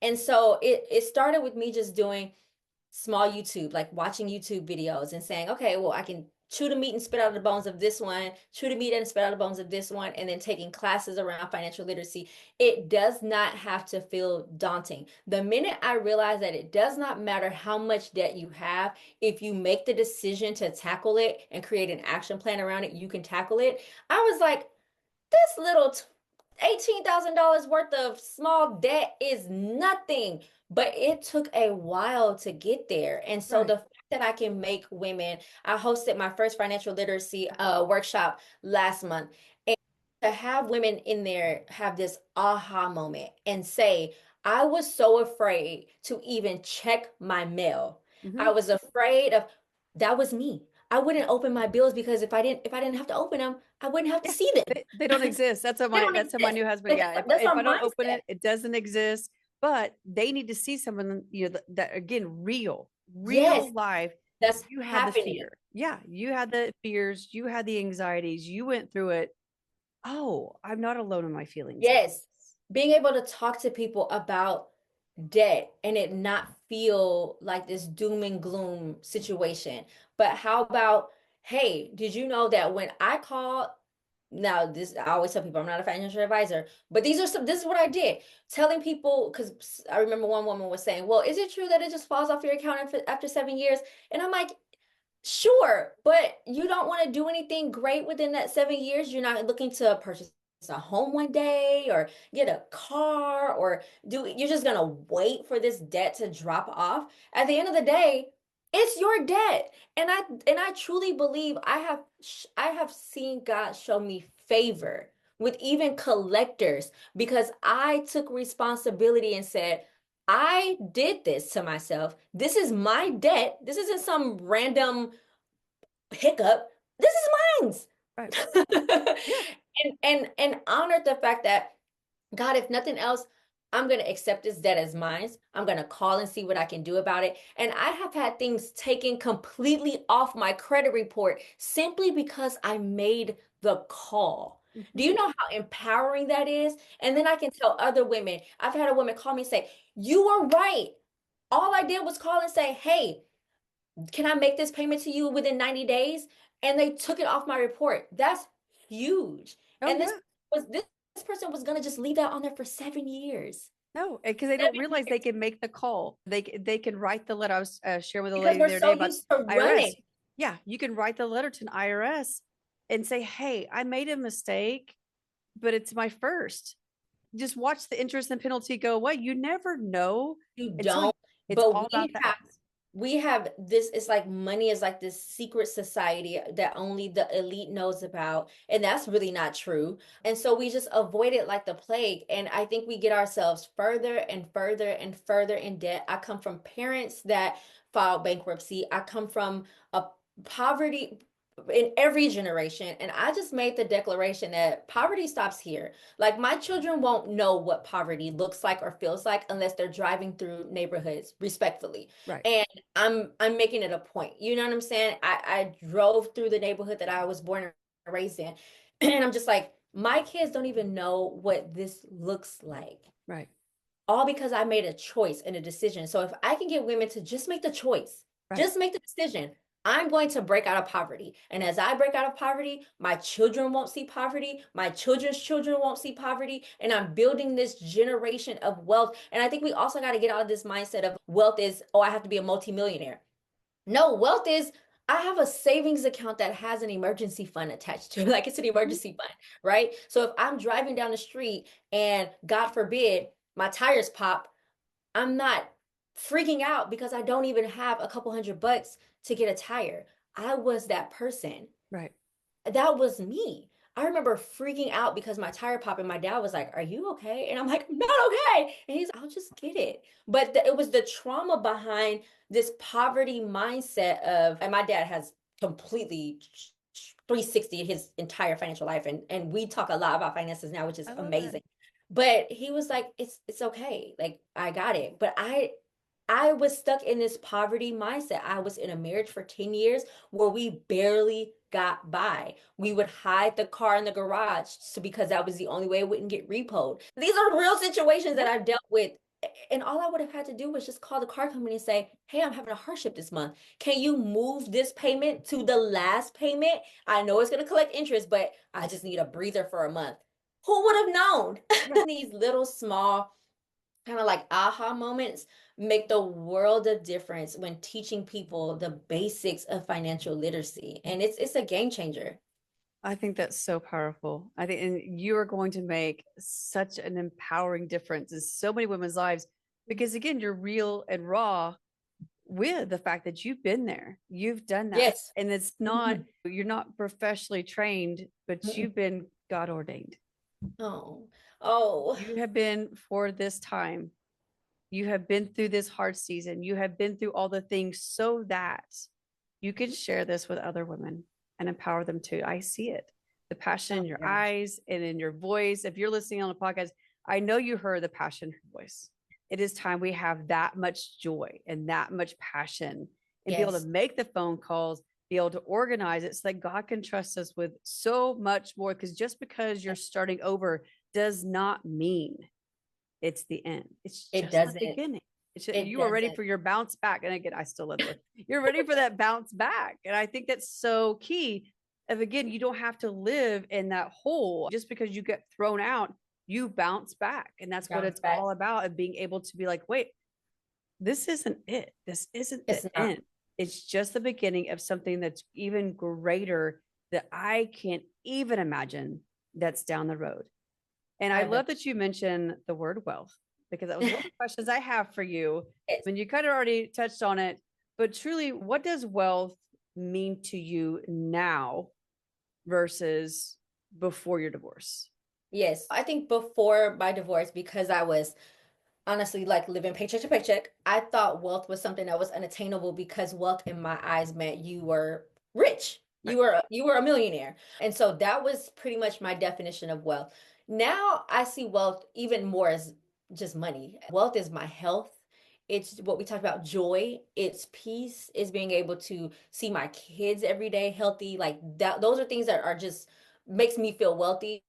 [SPEAKER 1] and so it started with me just doing small YouTube, like watching YouTube videos and saying, okay, well, I can chew the meat and spit out the bones of this one, chew the meat and spit out the bones of this one, and then taking classes around financial literacy. It does not have to feel daunting. The minute I realized that it does not matter how much debt you have, if you make the decision to tackle it and create an action plan around it, you can tackle it. I was like, this little $18,000 worth of small debt is nothing, but it took a while to get there. And so
[SPEAKER 2] Right.
[SPEAKER 1] the fact that I can make women, I hosted my first financial literacy workshop last month. And to have women in there have this aha moment and say, I was so afraid to even check my mail.
[SPEAKER 2] Mm-hmm.
[SPEAKER 1] I was afraid of that was me. I wouldn't open my bills because if I didn't have to open them, I wouldn't have to
[SPEAKER 2] Yeah.
[SPEAKER 1] see them.
[SPEAKER 2] They don't exist.
[SPEAKER 1] They don't
[SPEAKER 2] That's how my
[SPEAKER 1] exist.
[SPEAKER 2] new husband.
[SPEAKER 1] Like
[SPEAKER 2] Yeah.
[SPEAKER 1] that's
[SPEAKER 2] If
[SPEAKER 1] our
[SPEAKER 2] I don't open
[SPEAKER 1] mindset.
[SPEAKER 2] it, it doesn't exist. But they need to see someone, that again,
[SPEAKER 1] Yes,
[SPEAKER 2] real life.
[SPEAKER 1] that's
[SPEAKER 2] You had the
[SPEAKER 1] happening.
[SPEAKER 2] fear. Yeah. You had the fears. You had the anxieties. You went through it. Oh, I'm not alone in my feelings.
[SPEAKER 1] Yes. Being able to talk to people about debt and it not feel like this doom and gloom situation. But how about, hey, did you know that when I called, now this I always tell people I'm not a financial advisor, but this is what I did. Telling people, because I remember one woman was saying, well, is it true that it just falls off your account after 7 years? And I'm like, sure, but you don't want to do anything great within that 7 years. You're not looking to purchase a home one day or get a car or you're just gonna wait for this debt to drop off. At the end of the day, it's your debt. And I truly believe I have seen God show me favor with even collectors because I took responsibility and said, I did this to myself. This is my debt. This isn't some random hiccup. This is
[SPEAKER 2] Right.
[SPEAKER 1] mine.
[SPEAKER 2] Yeah.
[SPEAKER 1] And honored the fact that God, if nothing else, I'm gonna accept this debt as mine. I'm gonna call and see what I can do about it. And I have had things taken completely off my credit report simply because I made the call. Do
[SPEAKER 2] Mm-hmm.
[SPEAKER 1] you know how empowering that is? And then I can tell other women. I've had a woman call me and say, you were right. All I did was call and say, hey, can I make this payment to you within 90 days? And they took it off my report. That's huge.
[SPEAKER 2] Oh
[SPEAKER 1] And
[SPEAKER 2] yeah.
[SPEAKER 1] this person was gonna just leave that on there for 7 years.
[SPEAKER 2] No, because they don't
[SPEAKER 1] 7
[SPEAKER 2] realize they
[SPEAKER 1] years.
[SPEAKER 2] can make the call. They can write the letter. I was sharing with a
[SPEAKER 1] Because
[SPEAKER 2] lady
[SPEAKER 1] we're
[SPEAKER 2] the other day
[SPEAKER 1] so
[SPEAKER 2] about
[SPEAKER 1] used to
[SPEAKER 2] IRS.
[SPEAKER 1] running.
[SPEAKER 2] Yeah, you can write the letter to an IRS and say, "Hey, I made a mistake, but it's my first." Just watch the interest and penalty go away. You never know
[SPEAKER 1] You
[SPEAKER 2] until
[SPEAKER 1] don't,
[SPEAKER 2] it's
[SPEAKER 1] but
[SPEAKER 2] all about
[SPEAKER 1] we
[SPEAKER 2] the
[SPEAKER 1] have
[SPEAKER 2] ask.
[SPEAKER 1] we have this, it's like money is like this secret society that only the elite knows about, and that's really not true. And so we just avoid it like the plague, and I think we get ourselves further and further and further in debt. I come from parents that filed bankruptcy. I come from a poverty in every generation, and I just made the declaration that poverty stops here. Like my children won't know what poverty looks like or feels like unless they're driving through neighborhoods respectfully.
[SPEAKER 2] Right.
[SPEAKER 1] And I'm making it a point. You know what I'm saying? I drove through the neighborhood that I was born and raised in. And I'm just like, my kids don't even know what this looks like.
[SPEAKER 2] Right.
[SPEAKER 1] All because I made a choice and a decision. So if I can get women to just make the choice,
[SPEAKER 2] Right.
[SPEAKER 1] just make the decision, I'm going to break out of poverty. And as I break out of poverty, my children won't see poverty. My children's children won't see poverty. And I'm building this generation of wealth. And I think we also got to get out of this mindset of wealth is, oh, I have to be a multimillionaire. No, wealth is, I have a savings account that has an emergency fund attached to it. Like it's an
[SPEAKER 2] Mhm.
[SPEAKER 1] emergency fund, right? So if I'm driving down the street and God forbid my tires pop, I'm not freaking out because I don't even have a couple $100 to get a tire. I was that person.
[SPEAKER 2] Right.
[SPEAKER 1] That was me. I remember freaking out because my tire popped and my dad was like, "Are you okay?" And I'm like, "I'm not okay." And he's, "I'll just get it." But it was the trauma behind this poverty mindset of, and my dad has completely 360 his entire financial life, and we talk a lot about finances now, which is
[SPEAKER 2] I love that.
[SPEAKER 1] amazing. But he was like, it's okay. Like I got it. But I was stuck in this poverty mindset. I was in a marriage for 10 years where we barely got by. We would hide the car in the garage so because that was the only way it wouldn't get repoed. These are real situations that
[SPEAKER 2] Yeah.
[SPEAKER 1] I've dealt with. And all I would have had to do was just call the car company and say, "Hey, I'm having a hardship this month. Can you move this payment to the last payment? I know it's going to collect interest, but I just need a breather for a month." Who would have known?
[SPEAKER 2] Right.
[SPEAKER 1] These little small kind of like aha moments make the world of difference when teaching people the basics of financial literacy. And it's a game changer.
[SPEAKER 2] I think that's so powerful. I think, and you are going to make such an empowering difference in so many women's lives because, again, you're real and raw with the fact that you've been there, you've done that.
[SPEAKER 1] Yes.
[SPEAKER 2] And it's not,
[SPEAKER 1] Mhm.
[SPEAKER 2] you're not professionally trained, but
[SPEAKER 1] Mhm.
[SPEAKER 2] you've been God ordained.
[SPEAKER 1] Oh, oh,
[SPEAKER 2] You have been for this time. You have been through this hard season. You have been through all the things so that you can share this with other women and empower them too. I see it. The passion
[SPEAKER 1] oh
[SPEAKER 2] in your
[SPEAKER 1] my gosh.
[SPEAKER 2] eyes and in your voice. If you're listening on a podcast, I know you heard the passion in her voice. It is time we have that much joy and that much passion and be able to
[SPEAKER 1] Yes,
[SPEAKER 2] make the phone calls, be able to organize it so that God can trust us with so much more. Because just because you're starting over does not mean it's the end. It's
[SPEAKER 1] it
[SPEAKER 2] just the
[SPEAKER 1] doesn't.
[SPEAKER 2] beginning. It's just,
[SPEAKER 1] It
[SPEAKER 2] you are ready
[SPEAKER 1] doesn't.
[SPEAKER 2] for your bounce back. And again, I still love the word. You're ready for that bounce back. And I think that's so key. Of again, you don't have to live in that hole just because you get thrown out, you bounce back. And that's what
[SPEAKER 1] Bounce
[SPEAKER 2] it's
[SPEAKER 1] back.
[SPEAKER 2] all about of being able to be like, wait, this isn't it. This isn't the
[SPEAKER 1] It's not.
[SPEAKER 2] end. It's just the beginning of something that's even greater that I can't even imagine that's down the road. And I
[SPEAKER 1] I've
[SPEAKER 2] love that you mentioned the word wealth because that was one of the
[SPEAKER 1] it's
[SPEAKER 2] questions I have for you. I mean, you kind of already touched on it, but truly, what does wealth mean to you now versus before your divorce?
[SPEAKER 1] yes. I think before my divorce, because I was honestly like living paycheck to paycheck, I thought wealth was something that was unattainable because wealth in my eyes meant you were rich.
[SPEAKER 2] Right.
[SPEAKER 1] You were a millionaire. And so that was pretty much my definition of wealth. Now I see wealth even more as just money. Wealth is my health. It's what we talked about, joy, it's peace, it's being able to see my kids every day healthy. Like that, those are things that are just makes me feel wealthy.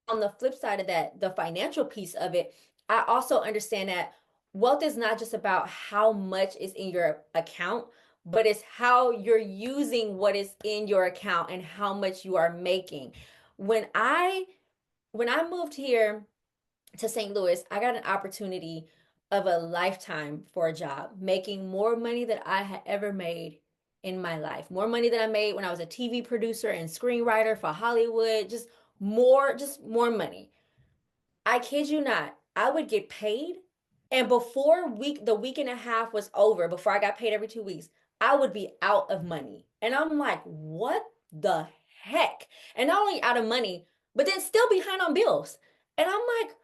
[SPEAKER 1] On the flip side of that, the financial piece of it, I also understand that wealth is not just about how much is in your account, but it's how you're using what is in your account and how much you are making. When I when I moved here to St. Louis, I got an opportunity of a lifetime for a job, making more money than I had ever made in my life. More money than I made when I was a TV producer and screenwriter for Hollywood, just more money. I kid you not, I would get paid And before the week and a half was over, before I got paid every 2 weeks, I would be out of money. And I'm like, what the heck? And not only out of money, but then still behind on bills. And I'm like,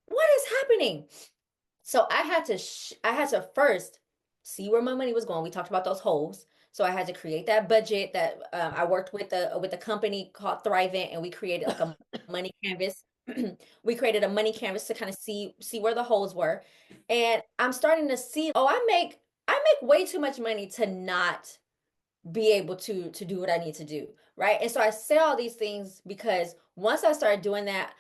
[SPEAKER 1] what is happening? So I had to first see where my money was going. We talked about those holes. So I had to create that budget that I worked with a company called Thrivent, and we created like a money canvas. We created a money canvas to kind of see where the holes were. And I'm starting to see, oh, I make way too much money to not be able to do what I need to do, right? And so I say all these things because once I started doing that,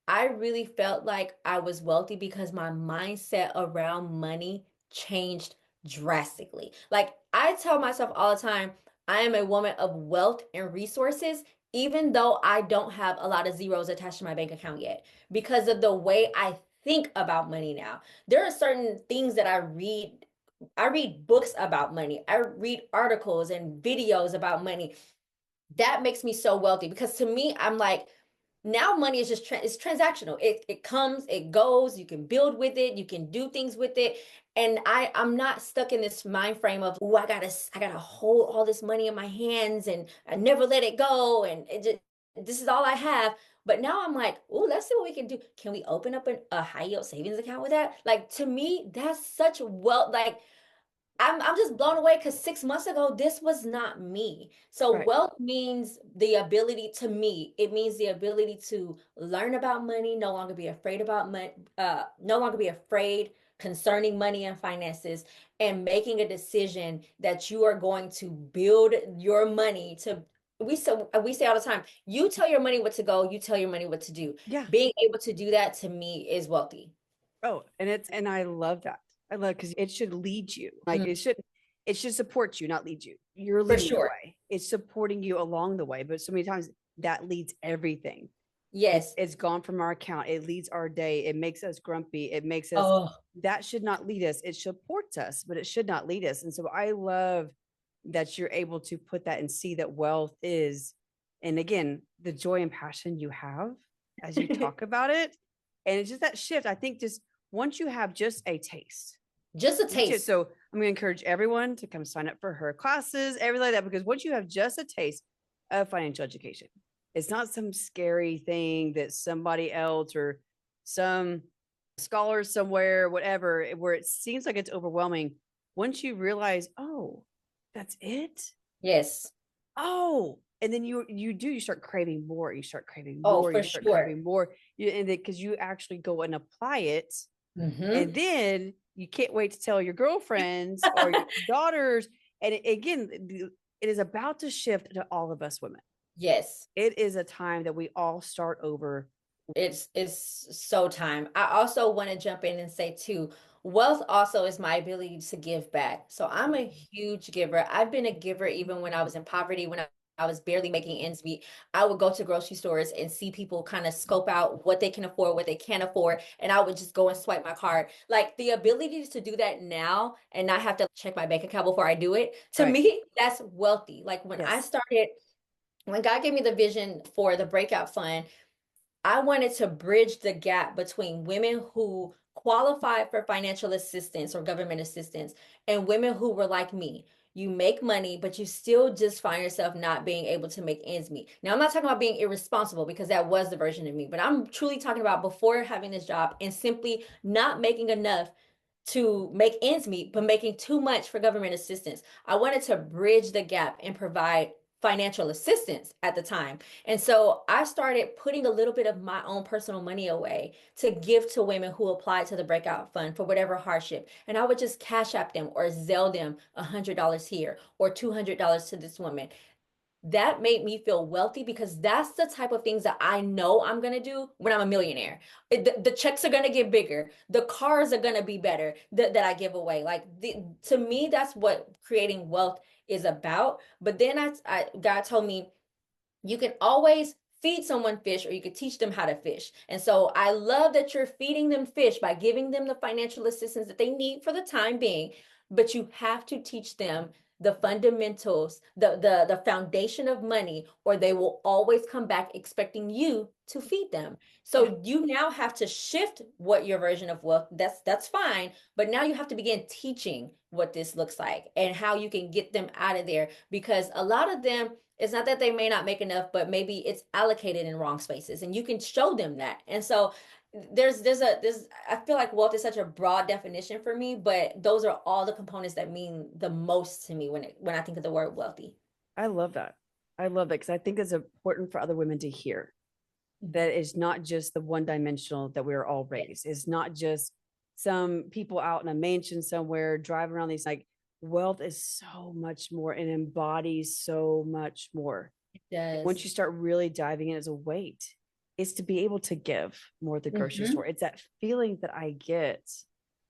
[SPEAKER 1] I really felt like I was wealthy because my mindset around money changed drastically. Like I tell myself all the time, I am a woman of wealth and resources, even though I don't have a lot of zeros attached to my bank account yet, because of the way I think about money now. There are certain things that I read books about money. I read articles and videos about money. That makes me so wealthy because to me, I'm like, now money is just it's transactional. It comes, it goes. You can build with it. You can do things with it. And I'm not stuck in this mind frame of, oh, I gotta hold all this money in my hands and I never let it go. And it just, this is all I have. But now I'm like, oh, let's see what we can do. Can we open up a high yield savings account with that? Like to me, that's such wealth. Like I'm just blown away because 6 months ago, this was not me. So
[SPEAKER 2] Right.
[SPEAKER 1] wealth means the ability to me, it means the ability to learn about money, no longer be afraid about money, no longer be afraid concerning money and finances, and making a decision that you are going to build your money to we say all the time, you tell your money what to go, you tell your money what to do.
[SPEAKER 2] Yeah.
[SPEAKER 1] Being able to do that to me is wealthy.
[SPEAKER 2] Oh, and I love that. I love because it should lead you. Like
[SPEAKER 1] Mm,
[SPEAKER 2] it should support you, not lead you. You're
[SPEAKER 1] for
[SPEAKER 2] leading the
[SPEAKER 1] sure.
[SPEAKER 2] way. It's supporting you along the way. But so many times that leads everything.
[SPEAKER 1] Yes.
[SPEAKER 2] It's gone from our account. It leads our day. It makes us grumpy. It makes us
[SPEAKER 1] Oh.
[SPEAKER 2] that should not lead us. It supports us, but it should not lead us. And so I love that you're able to put that and see that wealth is, and again, the joy and passion you have as you talk about it. And it's just that shift. I think just once you have just a taste,
[SPEAKER 1] Just a taste.
[SPEAKER 2] so I'm going to encourage everyone to come sign up for her classes, everything like that, because once you have just a taste of financial education, it's not some scary thing that somebody else or some scholar somewhere, whatever, where it seems like it's overwhelming. Once you realize, oh, that's it.
[SPEAKER 1] Yes.
[SPEAKER 2] Oh, and then you start craving more. You start craving
[SPEAKER 1] Oh,
[SPEAKER 2] more.
[SPEAKER 1] for
[SPEAKER 2] You start
[SPEAKER 1] sure.
[SPEAKER 2] craving more. And because you actually go and apply it,
[SPEAKER 1] Mm-hmm.
[SPEAKER 2] and then you can't wait to tell your girlfriends or your daughters. And again, it is about to shift to all of us women.
[SPEAKER 1] Yes.
[SPEAKER 2] It is a time that we all start over.
[SPEAKER 1] It's so time. I also want to jump in and say too, wealth also is my ability to give back. So I'm a huge giver. I've been a giver even when I was in poverty, when I was barely making ends meet. I would go to grocery stores and see people kind of scope out what they can afford, what they can't afford, and I would just go and swipe my card. Like the ability to do that now and not have to check my bank account before I do it, to
[SPEAKER 2] Right.
[SPEAKER 1] me, that's wealthy. Like
[SPEAKER 2] Yes.
[SPEAKER 1] when God gave me the vision for the breakout fund, I wanted to bridge the gap between women who qualified for financial assistance or government assistance and women who were like me. You make money, but you still just find yourself not being able to make ends meet. Now, I'm not talking about being irresponsible because that was the version of me, but I'm truly talking about before having this job and simply not making enough to make ends meet, but making too much for government assistance. I wanted to bridge the gap and provide financial assistance at the time. And so I started putting a little bit of my own personal money away to give to women who applied to the breakout fund for whatever hardship. And I would just cash app them or Zelle them $100 here or $200 to this woman. That made me feel wealthy because that's the type of things that I know I'm going to do when I'm a millionaire. The checks are going to get bigger. The cars are going to be better that I give away. Like to me, that's what creating wealth is about. But then God told me you can always feed someone fish or you could teach them how to fish. And so I love that you're feeding them fish by giving them the financial assistance that they need for the time being, but you have to teach them the fundamentals, the foundation of money, or they will always come back expecting you to feed them.
[SPEAKER 2] Yeah.
[SPEAKER 1] So you now have to shift what your version of wealth, that's fine, but now you have to begin teaching what this looks like and how you can get them out of there, because a lot of them, it's not that they may not make enough, but maybe it's allocated in wrong spaces, and you can show them that. And so there's I feel like wealth is such a broad definition for me, but those are all the components that mean the most to me when I think of the word wealthy.
[SPEAKER 2] I love that. I love that because I think it's important for other women to hear
[SPEAKER 1] Mhm.
[SPEAKER 2] that it's not just the one dimensional that we are all
[SPEAKER 1] Yes,
[SPEAKER 2] raised. It's not just some people out in a mansion somewhere driving around these like wealth is so much more and embodies so much more.
[SPEAKER 1] it
[SPEAKER 2] And once
[SPEAKER 1] does.
[SPEAKER 2] you start really diving in as a weight, it's to be able to give more at the grocery
[SPEAKER 1] Hmm.
[SPEAKER 2] store. It's that feeling that I get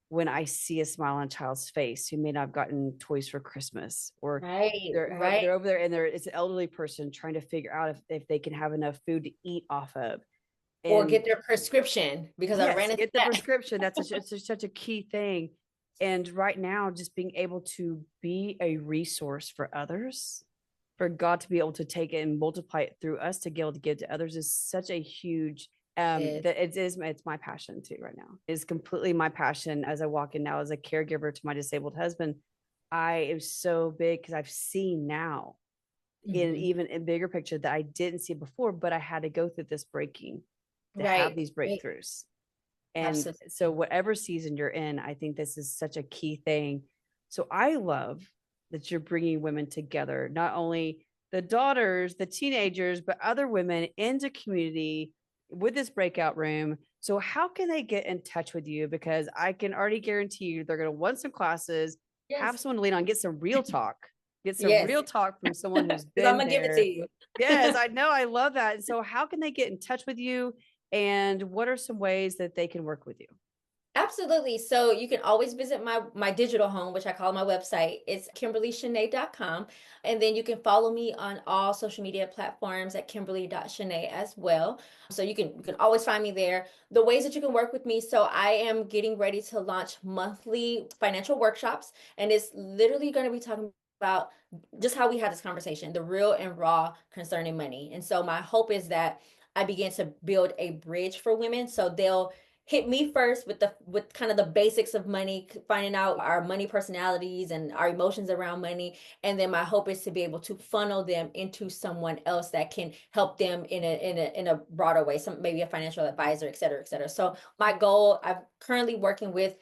[SPEAKER 2] when I see a smile on a child's face who may not have gotten toys for Christmas, or
[SPEAKER 1] Right,
[SPEAKER 2] they're
[SPEAKER 1] right.
[SPEAKER 2] over there and it's an elderly person trying to figure out if they can have enough food to eat off of.
[SPEAKER 1] Or
[SPEAKER 2] And
[SPEAKER 1] get their prescription because I
[SPEAKER 2] yes,
[SPEAKER 1] ran into
[SPEAKER 2] get the
[SPEAKER 1] that.
[SPEAKER 2] prescription. That's such a key thing. And right now, just being able to be a resource for others, for God to be able to take it and multiply it through us to be able to give to others is such a huge
[SPEAKER 1] Yes.
[SPEAKER 2] that it's my passion too right now. It's completely my passion as I walk in now as a caregiver to my disabled husband. I am so big because I've seen now in
[SPEAKER 1] Mhm.
[SPEAKER 2] even a bigger picture that I didn't see before, but I had to go through this breaking to have
[SPEAKER 1] Right,
[SPEAKER 2] these
[SPEAKER 1] right.
[SPEAKER 2] breakthroughs. And so,
[SPEAKER 1] Absolutely.
[SPEAKER 2] whatever season you're in, I think this is such a key thing. So, I love that you're bringing women together, not only the daughters, the teenagers, but other women into community with this breakout room. So, how can they get in touch with you? Because I can already guarantee you they're going to want some classes, have
[SPEAKER 1] Yes.
[SPEAKER 2] someone to lean on, get some
[SPEAKER 1] Yes.
[SPEAKER 2] real talk from someone who's
[SPEAKER 1] Because I'm
[SPEAKER 2] been
[SPEAKER 1] gonna give it to
[SPEAKER 2] there.
[SPEAKER 1] you.
[SPEAKER 2] Yes, I know. I love that. And so, how can they get in touch with you? And what are some ways that they can work with you?
[SPEAKER 1] Absolutely. So you can always visit my digital home, which I call my website. It's kimberlyshanee.com. And then you can follow me on all social media platforms at kimberly.shanee as well. So you can always find me there. The ways that you can work with me. So I am getting ready to launch monthly financial workshops, and it's literally going to be talking about just how we had this conversation, the real and raw concerning money. And so my hope is that I begin to build a bridge for women so they'll hit me first with kind of the basics of money, finding out our money personalities and our emotions around money, and then my hope is to be able to funnel them into someone else that can help them in a broader way, some maybe a financial advisor, et cetera, et cetera. So my goal, I'm currently working with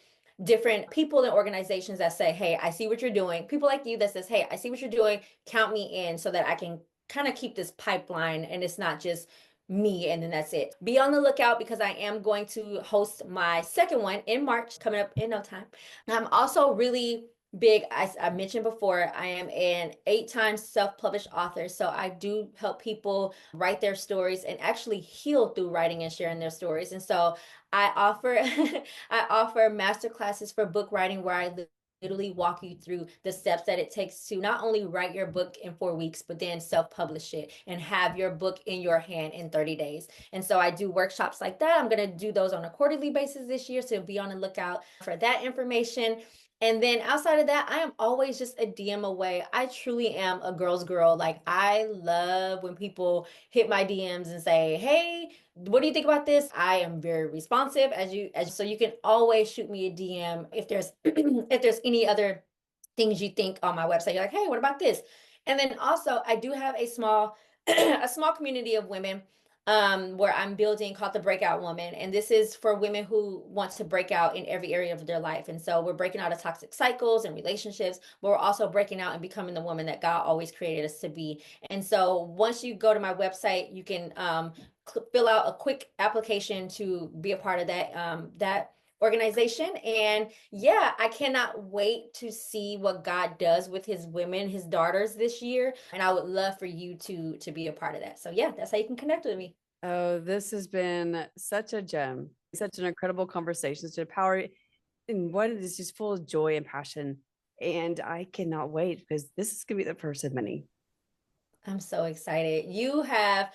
[SPEAKER 1] different people and organizations that say, hey, I see what you're doing, people like you that says, hey, I see what you're doing, count me in, so that I can kind of keep this pipeline and it's not just me and then that's it. Be on the lookout because I am going to host my second one in March, coming up in no time. I'm also really big, I mentioned before, I am an 8 times self-published author. So I do help people write their stories and actually heal through writing and sharing their stories. And so I offer I offer master classes for book writing where I literally walk you through the steps that it takes to not only write your book in 4 weeks, but then self-publish it and have your book in your hand in 30 days. And so I do workshops like that. I'm going to do those on a quarterly basis this year. So be on the lookout for that information. And then outside of that, I am always just a DM away. I truly am a girl's girl. Like, I love when people hit my DMs and say, hey, what do you think about this? I am very responsive as so you can always shoot me a DM if there's if there's any other things you think on my website. You're like, hey, what about this? And then also I do have a small a small community of women where I'm building called the Breakout Woman. And this is for women who want to break out in every area of their life. And so we're breaking out of toxic cycles and relationships, but we're also breaking out and becoming the woman that God always created us to be. And so once you go to my website, you can fill out a quick application to be a part of that organization. And yeah, I cannot wait to see what God does with his women, his daughters this year. And I would love for you to be a part of that. So yeah, that's how you can connect with me.
[SPEAKER 2] Oh, this has been such a gem, such an incredible conversation, such a power, and one is just full of joy and passion. And I cannot wait because this is going to be the first of many.
[SPEAKER 1] I'm so excited. You have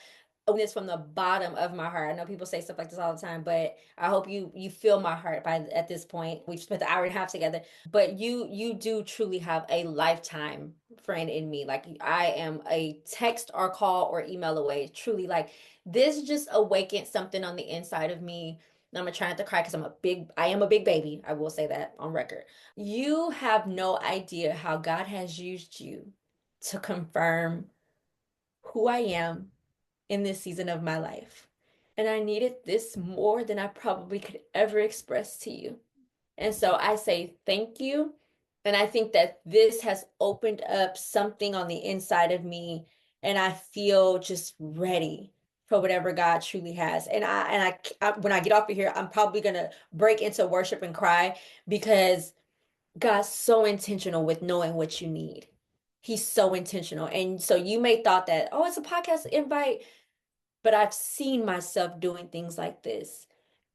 [SPEAKER 1] this from the bottom of my heart. I know people say stuff like this all the time, but I hope you feel my heart by at this point. We've spent an hour and a half together, but you do truly have a lifetime friend in me. Like I am a text or call or email away. Truly, like this just awakened something on the inside of me. And I'm gonna try not to cry because I am a big baby. I will say that on record. You have no idea how God has used you to confirm who I am in this season of my life. And I needed this more than I probably could ever express to you. And so I say thank you. And I think that this has opened up something on the inside of me. And I feel just ready for whatever God truly has. When I get off of here, I'm probably going to break into worship and cry because God's so intentional with knowing what you need. He's so intentional. And so you may thought that, oh, it's a podcast invite, but I've seen myself doing things like this.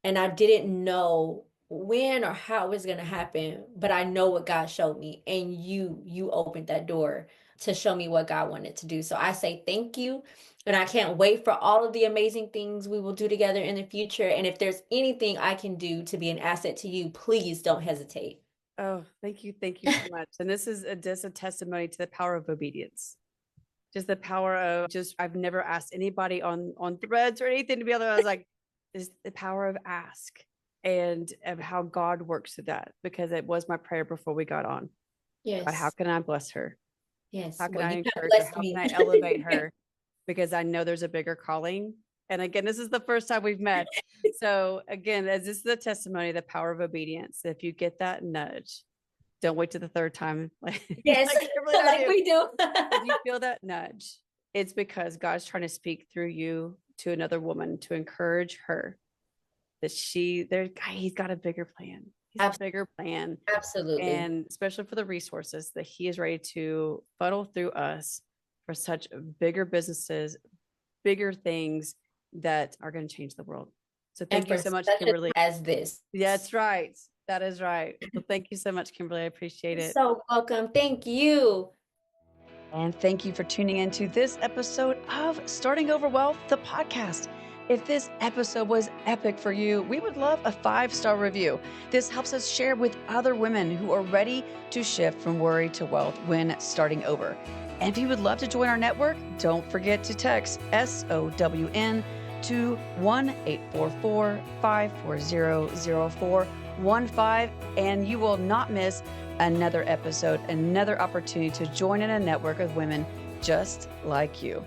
[SPEAKER 1] And I didn't know when or how it was going to happen, but I know what God showed me. And you opened that door to show me what God wanted to do. So I say thank you. And I can't wait for all of the amazing things we will do together in the future. And if there's anything I can do to be an asset to you, please don't hesitate.
[SPEAKER 2] Oh, thank you. Thank you so much. And this is just a testimony to the power of obedience. Just the power of I've never asked anybody on threads or anything to be able to, I was like, is the power of ask and of how God works through that, because it was my prayer before we got on. God, how
[SPEAKER 1] Yes.
[SPEAKER 2] can I bless her?
[SPEAKER 1] Yes.
[SPEAKER 2] How can
[SPEAKER 1] Well,
[SPEAKER 2] I
[SPEAKER 1] you have
[SPEAKER 2] encourage her?
[SPEAKER 1] blessed
[SPEAKER 2] How can
[SPEAKER 1] me.
[SPEAKER 2] I elevate her? Because I know there's a bigger calling. And again, this is the first time we've met. So again, as this is a testimony of the power of obedience. If you get that nudge, don't wait to the third time. Like,
[SPEAKER 1] Yes,
[SPEAKER 2] like Kimberly and I
[SPEAKER 1] like
[SPEAKER 2] do.
[SPEAKER 1] we do.
[SPEAKER 2] If you feel that nudge, it's because God's trying to speak through you to another woman to encourage her that he's got a bigger plan. He's a bigger plan.
[SPEAKER 1] Absolutely.
[SPEAKER 2] And especially for the resources that he is ready to funnel through us for such bigger businesses, bigger things that are going to change the world. So
[SPEAKER 1] And
[SPEAKER 2] thank you
[SPEAKER 1] for
[SPEAKER 2] so much,
[SPEAKER 1] such a
[SPEAKER 2] Kimberly.
[SPEAKER 1] as this.
[SPEAKER 2] Yeah, that's right. That is right. Well, thank you so much, Kimberly. I appreciate
[SPEAKER 1] You're
[SPEAKER 2] it.
[SPEAKER 1] so welcome. Thank you.
[SPEAKER 2] And thank you for tuning into this episode of Starting Over Wealth, the podcast. If this episode was epic for you, we would love a 5-star review. This helps us share with other women who are ready to shift from worry to wealth when starting over. And if you would love to join our network, don't forget to text SOWN to 1-844-540-0415, and you will not miss another episode, another opportunity to join in a network of women just like you.